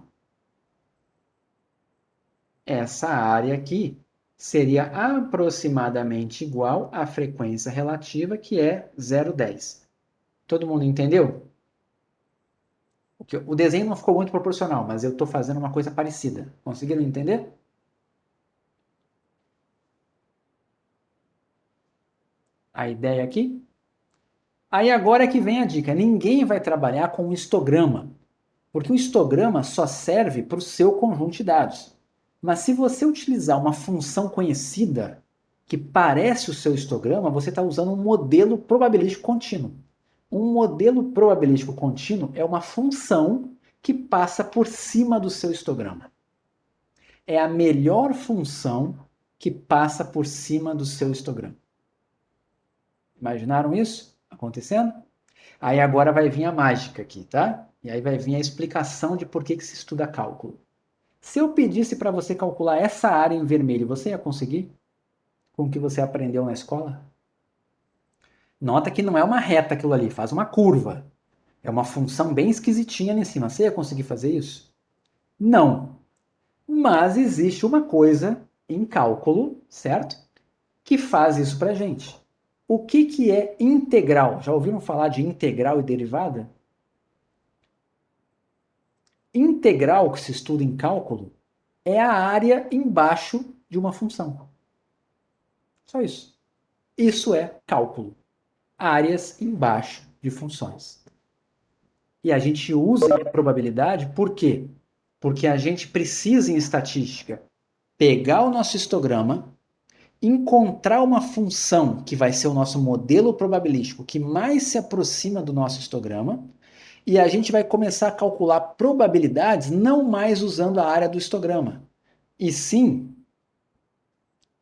Essa área aqui seria aproximadamente igual à frequência relativa, que é 0,10. Todo mundo entendeu? O desenho não ficou muito proporcional, mas eu estou fazendo uma coisa parecida. Conseguiram entender? A ideia aqui? Aí agora é que vem a dica. Ninguém vai trabalhar com um histograma, porque o histograma só serve para o seu conjunto de dados. Mas se você utilizar uma função conhecida que parece o seu histograma, você está usando um modelo probabilístico contínuo. Um modelo probabilístico contínuo é uma função que passa por cima do seu histograma. É a melhor função que passa por cima do seu histograma. Imaginaram isso acontecendo? Aí agora vai vir a mágica aqui, tá? E aí vai vir a explicação de por que se estuda cálculo. Se eu pedisse para você calcular essa área em vermelho, você ia conseguir? Com o que você aprendeu na escola? Nota que não é uma reta aquilo ali, faz uma curva. É uma função bem esquisitinha ali em cima. Você ia conseguir fazer isso? Não. Mas existe uma coisa em cálculo, certo? Que faz isso para gente. O que é integral? Já ouviram falar de integral e derivada? Integral que se estuda em cálculo é a área embaixo de uma função. Só isso. Isso é cálculo. Áreas embaixo de funções. E a gente usa a probabilidade por quê? Porque a gente precisa, em estatística, pegar o nosso histograma, encontrar uma função que vai ser o nosso modelo probabilístico que mais se aproxima do nosso histograma, e a gente vai começar a calcular probabilidades não mais usando a área do histograma, e sim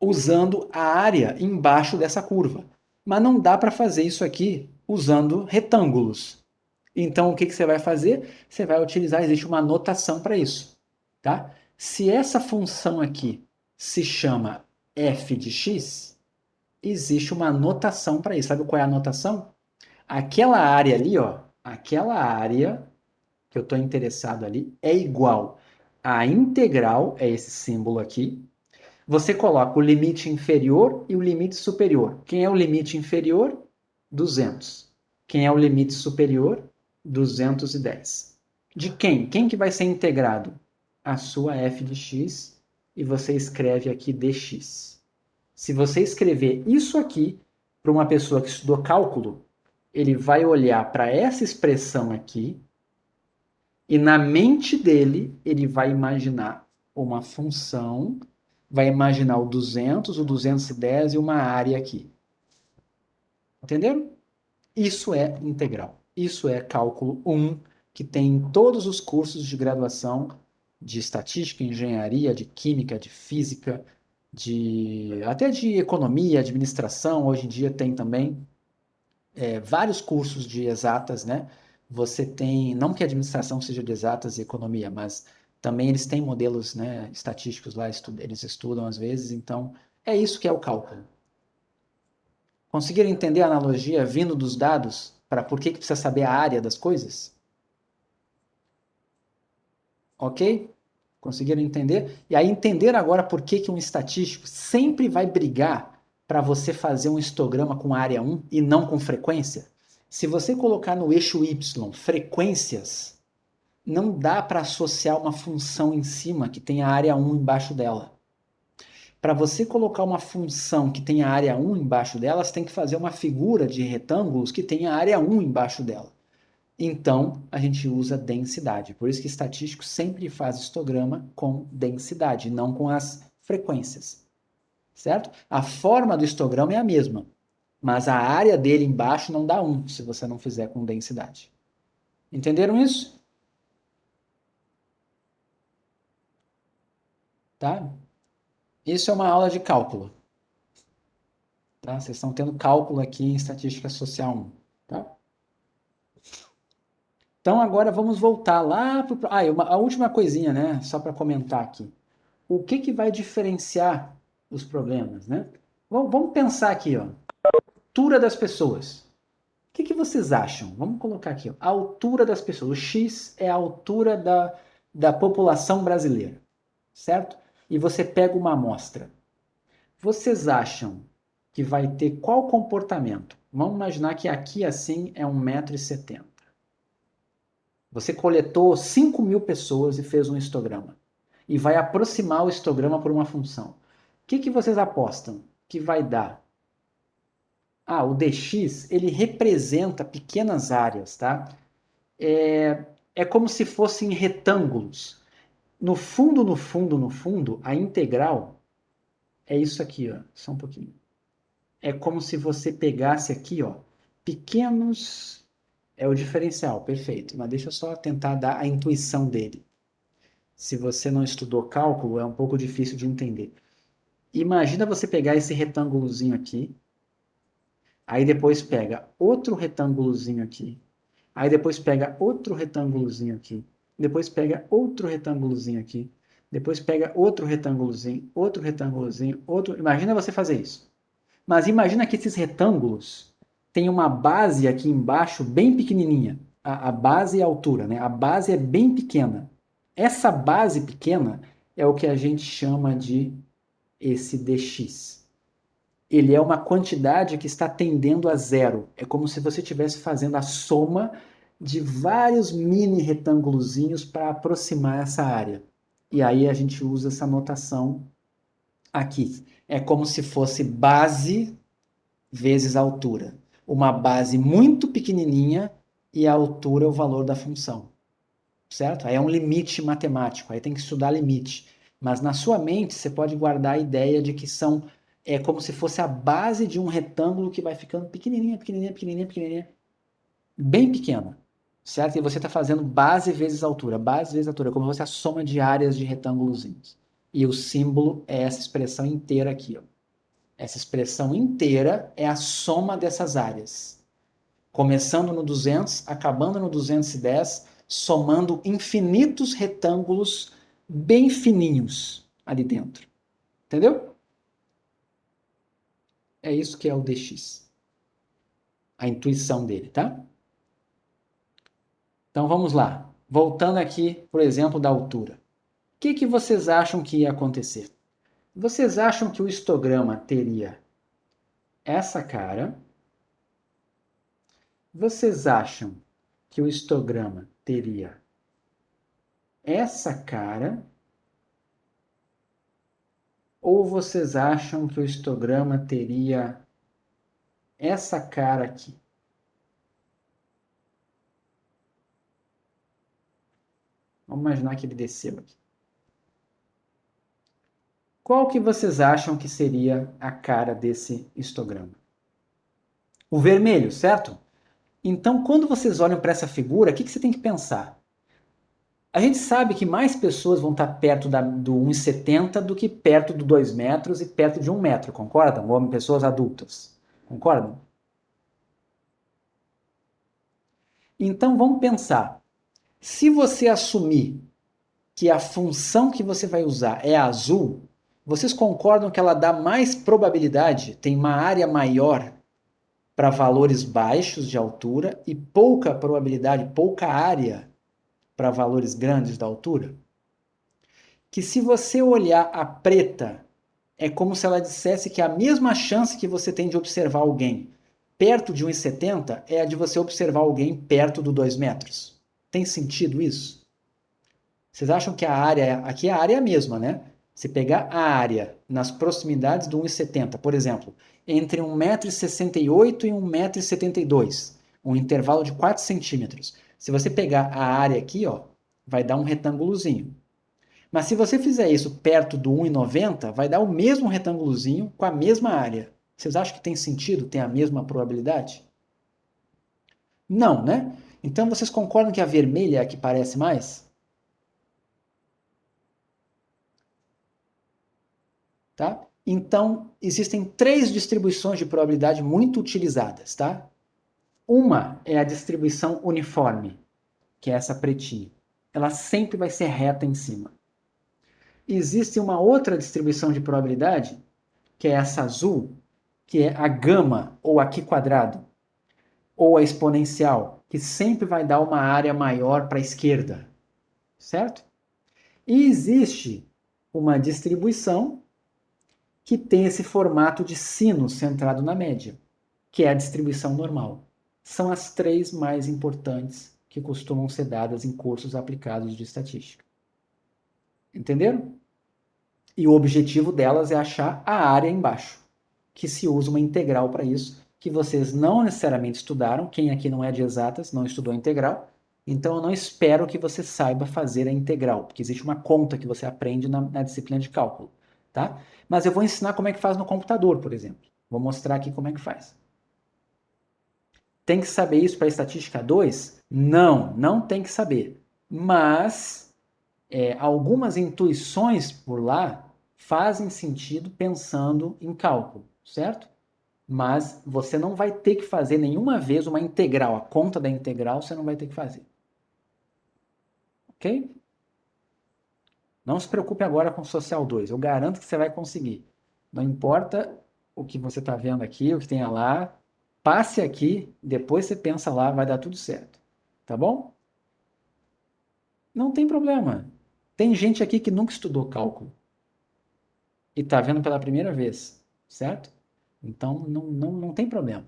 usando a área embaixo dessa curva. Mas não dá para fazer isso aqui usando retângulos. Então, o que você vai fazer? Você vai utilizar, existe uma notação para isso. Tá? Se essa função aqui se chama f de x, existe uma notação para isso. Sabe qual é a notação? Aquela área ali, ó, aquela área que eu estou interessado ali, é igual à integral, é esse símbolo aqui. Você coloca o limite inferior e o limite superior. Quem é o limite inferior? 200. Quem é o limite superior? 210. De quem? Quem que vai ser integrado? A sua f de x, e você escreve aqui dx. Se você escrever isso aqui para uma pessoa que estudou cálculo, ele vai olhar para essa expressão aqui e na mente dele ele vai imaginar uma função, vai imaginar o 200, o 210 e uma área aqui. Entenderam? Isso é integral. Isso é cálculo 1, que tem em todos os cursos de graduação de estatística, engenharia, de química, de física, até de economia, administração. Hoje em dia tem também vários cursos de exatas, né? Você tem, não que a administração seja de exatas e economia, mas também eles têm modelos, né, estatísticos lá, eles estudam às vezes, então é isso que é o cálculo. Conseguiram entender a analogia vindo dos dados para por que precisa saber a área das coisas? Ok? Conseguiram entender? E aí entenderam agora por que um estatístico sempre vai brigar para você fazer um histograma com área 1 e não com frequência? Se você colocar no eixo Y frequências, não dá para associar uma função em cima que tem a área 1 embaixo dela. Para você colocar uma função que tem a área 1 embaixo dela, você tem que fazer uma figura de retângulos que tem a área 1 embaixo dela. Então, a gente usa densidade. Por isso que estatístico sempre faz histograma com densidade, não com as frequências. Certo? A forma do histograma é a mesma, mas a área dele embaixo não dá 1 se você não fizer com densidade. Entenderam isso? Tá? Isso é uma aula de cálculo. Tá? Vocês estão tendo cálculo aqui em Estatística Social 1. Tá? Então, agora vamos voltar lá para... a última coisinha, né? Só para comentar aqui. O que vai diferenciar os problemas, né? Vamos pensar aqui, ó. Altura das pessoas. O que vocês acham? Vamos colocar aqui, ó. A altura das pessoas. O X é a altura da população brasileira, certo? E você pega uma amostra. Vocês acham que vai ter qual comportamento? Vamos imaginar que aqui assim é 1,70 m. Você coletou 5.000 pessoas e fez um histograma. E vai aproximar o histograma por uma função. O que vocês apostam que vai dar? O dx, ele representa pequenas áreas, tá? É como se fossem retângulos. No fundo, no fundo, no fundo, a integral é isso aqui, ó. Só um pouquinho. É como se você pegasse aqui, ó, pequenos... É o diferencial, perfeito. Mas deixa eu só tentar dar a intuição dele. Se você não estudou cálculo, é um pouco difícil de entender. Imagina você pegar esse retângulozinho aqui, aí depois pega outro retângulozinho aqui, aí depois pega outro retângulozinho aqui, depois pega outro retângulozinho aqui, depois pega outro retângulozinho, outro retângulozinho, outro... Imagina você fazer isso. Mas imagina que esses retângulos têm uma base aqui embaixo bem pequenininha. A base e a altura, né? A base é bem pequena. Essa base pequena é o que a gente chama de esse dx. Ele é uma quantidade que está tendendo a zero. É como se você estivesse fazendo a soma de vários mini retângulozinhos para aproximar essa área. E aí a gente usa essa notação aqui. É como se fosse base vezes a altura. Uma base muito pequenininha e a altura é o valor da função. Certo? Aí é um limite matemático, aí tem que estudar limite. Mas na sua mente você pode guardar a ideia de que é como se fosse a base de um retângulo que vai ficando pequenininha, pequenininha, pequenininha, pequenininha, bem pequena. Certo? E você está fazendo base vezes altura, como se fosse a soma de áreas de retângulozinhos. E o símbolo é essa expressão inteira aqui, ó. Essa expressão inteira é a soma dessas áreas. Começando no 200, acabando no 210, somando infinitos retângulos bem fininhos ali dentro. Entendeu? É isso que é o dx. A intuição dele, tá? Então vamos lá. voltando aqui, por exemplo, da altura. O que vocês acham que ia acontecer? Vocês acham que o histograma teria essa cara? Vocês acham que o histograma teria essa cara? Ou vocês acham que o histograma teria essa cara aqui? Vamos imaginar que ele desceu aqui. Qual que vocês acham que seria a cara desse histograma? O vermelho, certo? Então, quando vocês olham para essa figura, o que você tem que pensar? A gente sabe que mais pessoas vão estar perto do 1,70 do que perto do 2 metros e perto de 1 metro, concordam? Ou pessoas adultas, concordam? Então, vamos pensar. Se você assumir que a função que você vai usar é azul, vocês concordam que ela dá mais probabilidade, tem uma área maior para valores baixos de altura e pouca probabilidade, pouca área para valores grandes da altura? Que se você olhar a preta, é como se ela dissesse que a mesma chance que você tem de observar alguém perto de 1,70 é a de você observar alguém perto do 2 metros. Tem sentido isso? Vocês acham que a área, aqui a área é a mesma, né? Se pegar a área nas proximidades do 1,70, por exemplo, entre 1,68 m e 1,72 m, um intervalo de 4 centímetros. Se você pegar a área aqui, ó, vai dar um retângulozinho. Mas se você fizer isso perto do 1,90, vai dar o mesmo retângulozinho com a mesma área. Vocês acham que tem sentido? Tem a mesma probabilidade? Não, né? Então vocês concordam que a vermelha é a que parece mais? Tá? Então, existem 3 distribuições de probabilidade muito utilizadas, tá? Uma é a distribuição uniforme, que é essa pretinha. Ela sempre vai ser reta em cima. Existe uma outra distribuição de probabilidade, que é essa azul, que é a gama, ou a Q quadrado, ou a exponencial, que sempre vai dar uma área maior para a esquerda, certo? E existe uma distribuição que tem esse formato de sino centrado na média, que é a distribuição normal. São as 3 mais importantes que costumam ser dadas em cursos aplicados de estatística. Entenderam? E o objetivo delas é achar a área embaixo, que se usa uma integral para isso, que vocês não necessariamente estudaram. Quem aqui não é de exatas não estudou integral, então eu não espero que você saiba fazer a integral, porque existe uma conta que você aprende na disciplina de cálculo, tá? Mas eu vou ensinar como é que faz no computador, por exemplo. Vou mostrar aqui como é que faz. Tem que saber isso para estatística 2? Não, não tem que saber. Mas algumas intuições por lá fazem sentido pensando em cálculo, certo? Mas você não vai ter que fazer nenhuma vez uma integral. A conta da integral você não vai ter que fazer. Ok? Não se preocupe agora com Social 2. Eu garanto que você vai conseguir. Não importa o que você está vendo aqui, o que tenha lá. Passe aqui, depois você pensa lá, vai dar tudo certo. Tá bom? Não tem problema. Tem gente aqui que nunca estudou cálculo e está vendo pela primeira vez, certo? Então não tem problema.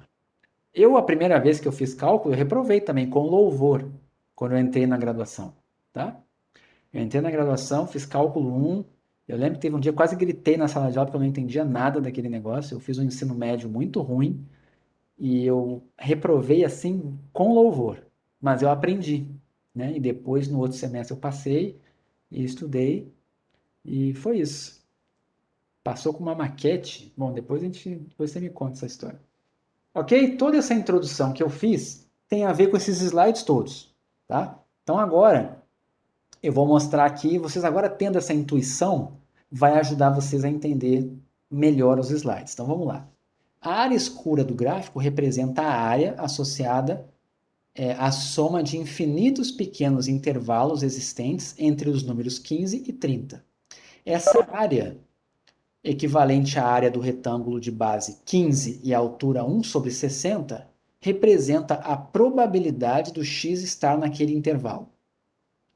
Eu, a primeira vez que eu fiz cálculo, eu reprovei também com louvor quando eu entrei na graduação, tá? Eu entrei na graduação, fiz cálculo 1. Eu lembro que teve um dia, eu quase gritei na sala de aula porque eu não entendia nada daquele negócio. Eu fiz um ensino médio muito ruim e eu reprovei assim com louvor, mas eu aprendi, né? E depois no outro semestre eu passei e estudei e foi isso. Passou com uma maquete. Bom, depois você me conta essa história. Ok? Toda essa introdução que eu fiz tem a ver com esses slides todos, tá? Então agora eu vou mostrar aqui, vocês agora tendo essa intuição, vai ajudar vocês a entender melhor os slides. Então vamos lá. A área escura do gráfico representa a área associada à soma de infinitos pequenos intervalos existentes entre os números 15 e 30. Essa área, equivalente à área do retângulo de base 15 e a altura 1/60, representa a probabilidade do x estar naquele intervalo.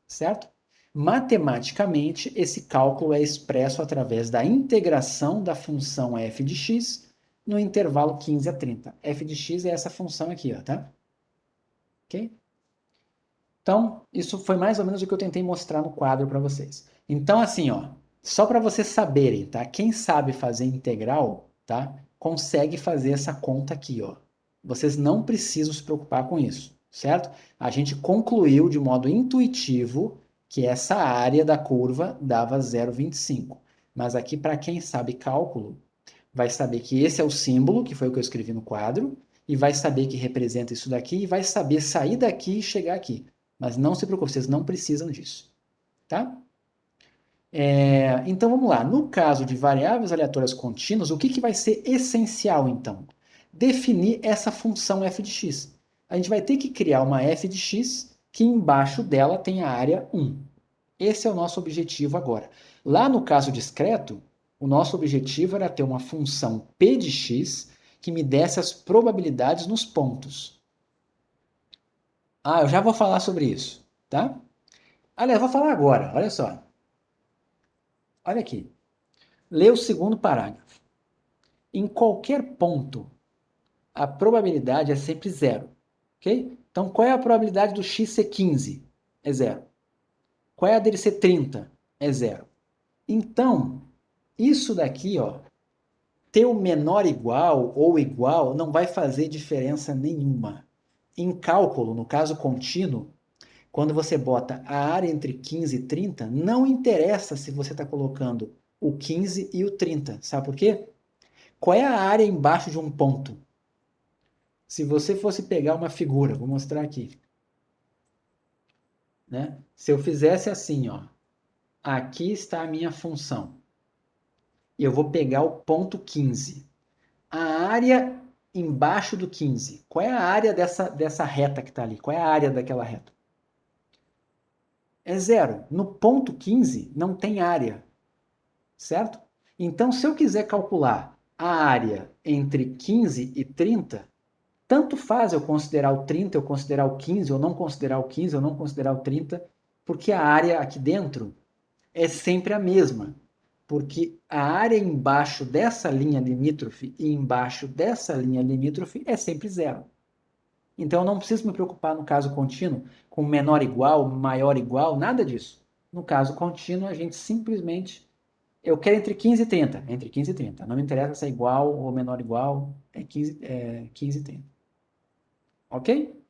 certo? Matematicamente, esse cálculo é expresso através da integração da função f de x no intervalo 15 a 30. F de x é essa função aqui, ó, tá? Ok? Então, isso foi mais ou menos o que eu tentei mostrar no quadro para vocês. Então, assim, ó, só para vocês saberem, tá? Quem sabe fazer integral, tá? Consegue fazer essa conta aqui, ó. Vocês não precisam se preocupar com isso, certo? A gente concluiu de modo intuitivo que essa área da curva dava 0,25. Mas aqui, para quem sabe cálculo, vai saber que esse é o símbolo, que foi o que eu escrevi no quadro, e vai saber que representa isso daqui, e vai saber sair daqui e chegar aqui. Mas não se preocupe, vocês não precisam disso, tá? Então vamos lá. No caso de variáveis aleatórias contínuas, o que vai ser essencial então? Definir essa função f de x. A gente vai ter que criar uma f de x que embaixo dela tem a área 1. Esse é o nosso objetivo agora. Lá no caso discreto, o nosso objetivo era ter uma função p de x que me desse as probabilidades nos pontos. Eu já vou falar sobre isso, tá? Aliás, vou falar agora, olha só. Olha aqui. Lê o segundo parágrafo. Em qualquer ponto, a probabilidade é sempre zero, ok? Então, qual é a probabilidade do x ser 15? É zero. Qual é a dele ser 30? É zero. Então, isso daqui, ó, ter o menor igual ou igual não vai fazer diferença nenhuma. Em cálculo, no caso contínuo, quando você bota a área entre 15 e 30, não interessa se você está colocando o 15 e o 30. Sabe por quê? Qual é a área embaixo de um ponto? Se você fosse pegar uma figura, vou mostrar aqui. Né? Se eu fizesse assim, ó, aqui está a minha função. E eu vou pegar o ponto 15. A área embaixo do 15. Qual é a área dessa reta que está ali? Qual é a área daquela reta? É zero. No ponto 15 não tem área, certo? Então, se eu quiser calcular a área entre 15 e 30, tanto faz eu considerar o 30, eu considerar o 15, ou não considerar o 15, ou não considerar o 30, porque a área aqui dentro é sempre a mesma. Porque a área embaixo dessa linha limítrofe e embaixo dessa linha limítrofe é sempre zero. Então eu não preciso me preocupar no caso contínuo com menor igual, maior igual, nada disso. No caso contínuo, a gente simplesmente. Eu quero entre 15 e 30. Entre 15 e 30. Não me interessa se é igual ou menor igual, é 15 e 30. Ok?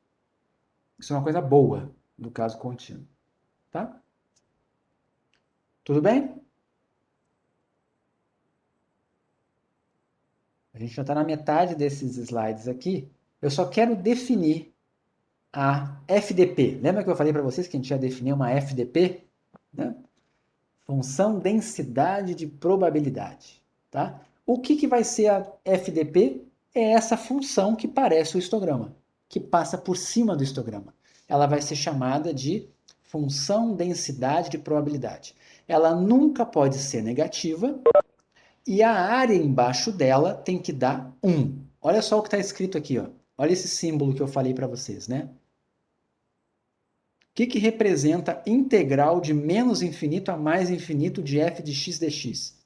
Isso é uma coisa boa no caso contínuo. Tá? Tudo bem? A gente já está na metade desses slides aqui. Eu só quero definir a FDP. Lembra que eu falei para vocês que a gente ia definir uma FDP? Né? Função densidade de probabilidade. Tá? O que vai ser a FDP? É essa função que parece o histograma, que passa por cima do histograma. Ela vai ser chamada de função densidade de probabilidade. Ela nunca pode ser negativa e a área embaixo dela tem que dar 1. Olha só o que está escrito aqui. Ó. Olha esse símbolo que eu falei para vocês. Né? O que representa integral de menos infinito a mais infinito de f de x dx?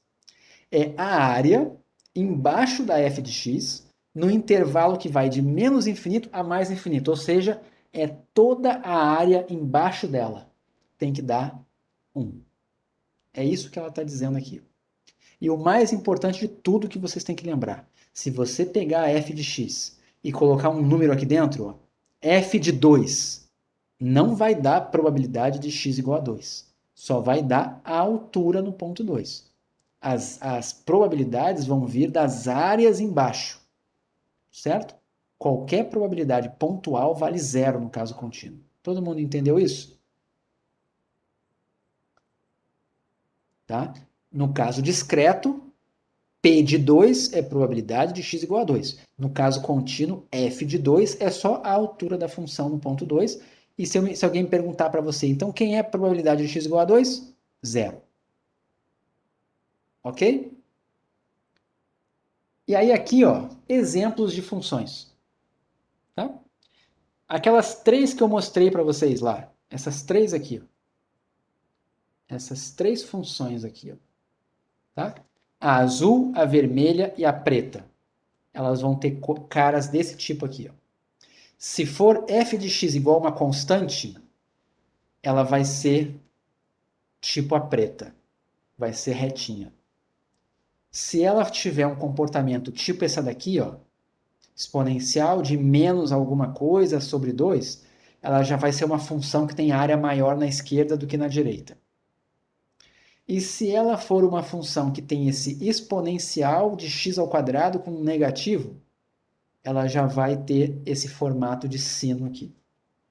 É a área embaixo da f de x no intervalo que vai de menos infinito a mais infinito, ou seja, é toda a área embaixo dela. Tem que dar 1. É isso que ela está dizendo aqui. E o mais importante de tudo que vocês têm que lembrar, se você pegar a f de x e colocar um número aqui dentro, ó, f de 2, não vai dar probabilidade de x igual a 2. Só vai dar a altura no ponto 2. As probabilidades vão vir das áreas embaixo, certo? Qualquer probabilidade pontual vale zero no caso contínuo. Todo mundo entendeu isso? Tá? No caso discreto, P de 2 é probabilidade de x igual a 2. No caso contínuo, f de 2 é só a altura da função no ponto 2. E se alguém perguntar para você, então quem é a probabilidade de x igual a 2? Zero. Ok? E aí aqui, ó, exemplos de funções. Tá? Aquelas três que eu mostrei para vocês lá, essas três aqui. Essas três funções aqui, ó, tá? A azul, a vermelha e a preta. Elas vão ter caras desse tipo aqui, ó. Se for f de x igual a uma constante, ela vai ser tipo a preta, vai ser retinha. Se ela tiver um comportamento tipo essa daqui, ó, exponencial de menos alguma coisa sobre 2, ela já vai ser uma função que tem área maior na esquerda do que na direita. E se ela for uma função que tem esse exponencial de x ao quadrado com um negativo, ela já vai ter esse formato de sino aqui.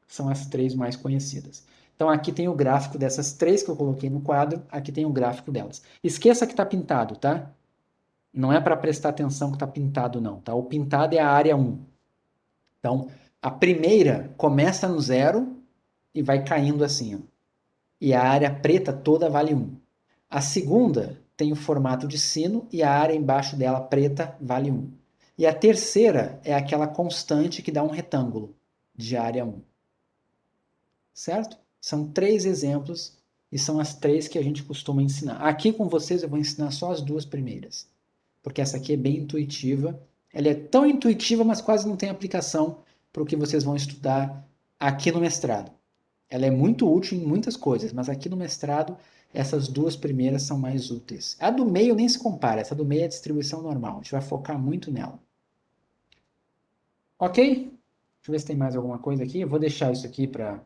São as três mais conhecidas. Então aqui tem o gráfico dessas três que eu coloquei no quadro, aqui tem o gráfico delas. Esqueça que está pintado, tá? Não é para prestar atenção que está pintado não, tá? O pintado é a área 1. Então, a primeira começa no 0 e vai caindo assim, ó. E a área preta toda vale 1. A segunda tem o formato de sino e a área embaixo dela preta vale 1. E a terceira é aquela constante que dá um retângulo de área 1. Certo? São três exemplos e são as três que a gente costuma ensinar. Aqui com vocês eu vou ensinar só as duas primeiras, porque essa aqui é bem intuitiva. Ela é tão intuitiva, mas quase não tem aplicação para o que vocês vão estudar aqui no mestrado. Ela é muito útil em muitas coisas, mas aqui no mestrado essas duas primeiras são mais úteis. A do meio nem se compara, essa do meio é a distribuição normal, a gente vai focar muito nela. Ok? Deixa eu ver se tem mais alguma coisa aqui. Eu vou deixar isso aqui para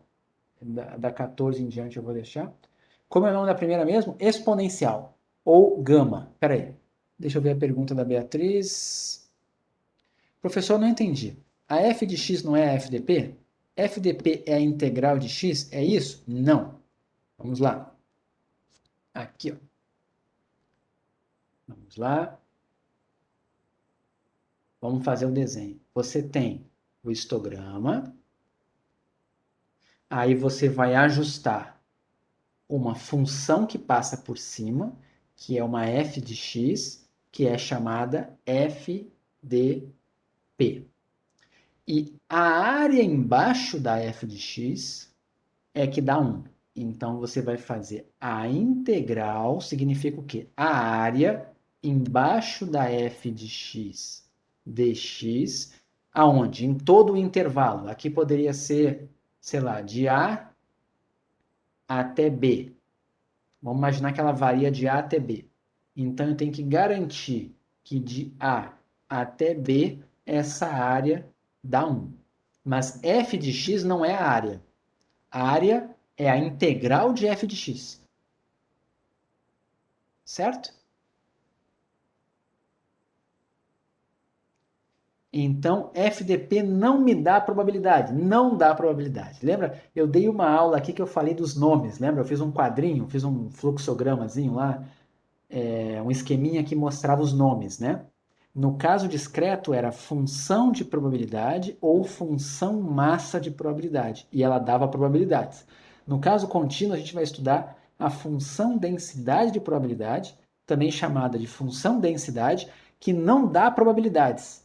da 14 em diante eu vou deixar. Como é o nome da primeira mesmo? Exponencial ou gama. Espera aí. Deixa eu ver a pergunta da Beatriz. Professor, não entendi. A f de x não é a FDP? FDP é a integral de x? É isso? Não. Vamos lá. Aqui, ó. Vamos lá. Vamos fazer o desenho. Você tem o histograma. Aí você vai ajustar uma função que passa por cima, que é uma f de x, que é chamada FDP. E a área embaixo da f de x é que dá 1. Então, você vai fazer a integral, significa o quê? A área embaixo da f de x dx, aonde? Em todo o intervalo. Aqui poderia ser, sei lá, de A até B. Vamos imaginar que ela varia de A até B. Então, eu tenho que garantir que de A até B, essa área dá 1. Mas f de x não é a área. A área é a integral de f de x. Certo? Então, FDP não me dá probabilidade. Não dá probabilidade. Lembra? Eu dei uma aula aqui que eu falei dos nomes. Lembra? Eu fiz um quadrinho, fiz um fluxogramazinho lá, um esqueminha que mostrava os nomes, né? No caso discreto, era função de probabilidade ou função massa de probabilidade. E ela dava probabilidades. No caso contínuo, a gente vai estudar a função densidade de probabilidade, também chamada de função densidade, que não dá probabilidades.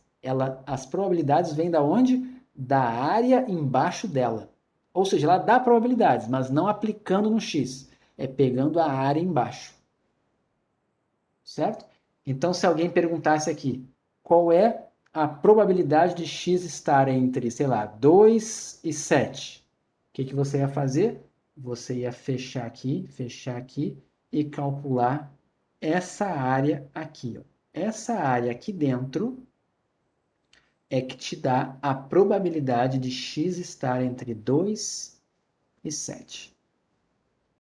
As probabilidades vêm da onde? Da área embaixo dela. Ou seja, ela dá probabilidades, mas não aplicando no x. É pegando a área embaixo. Certo? Então, se alguém perguntasse aqui, qual é a probabilidade de x estar entre, sei lá, 2 e 7? O que você ia fazer? Você ia fechar aqui e calcular essa área aqui. Ó. Essa área aqui dentro é que te dá a probabilidade de x estar entre 2 e 7.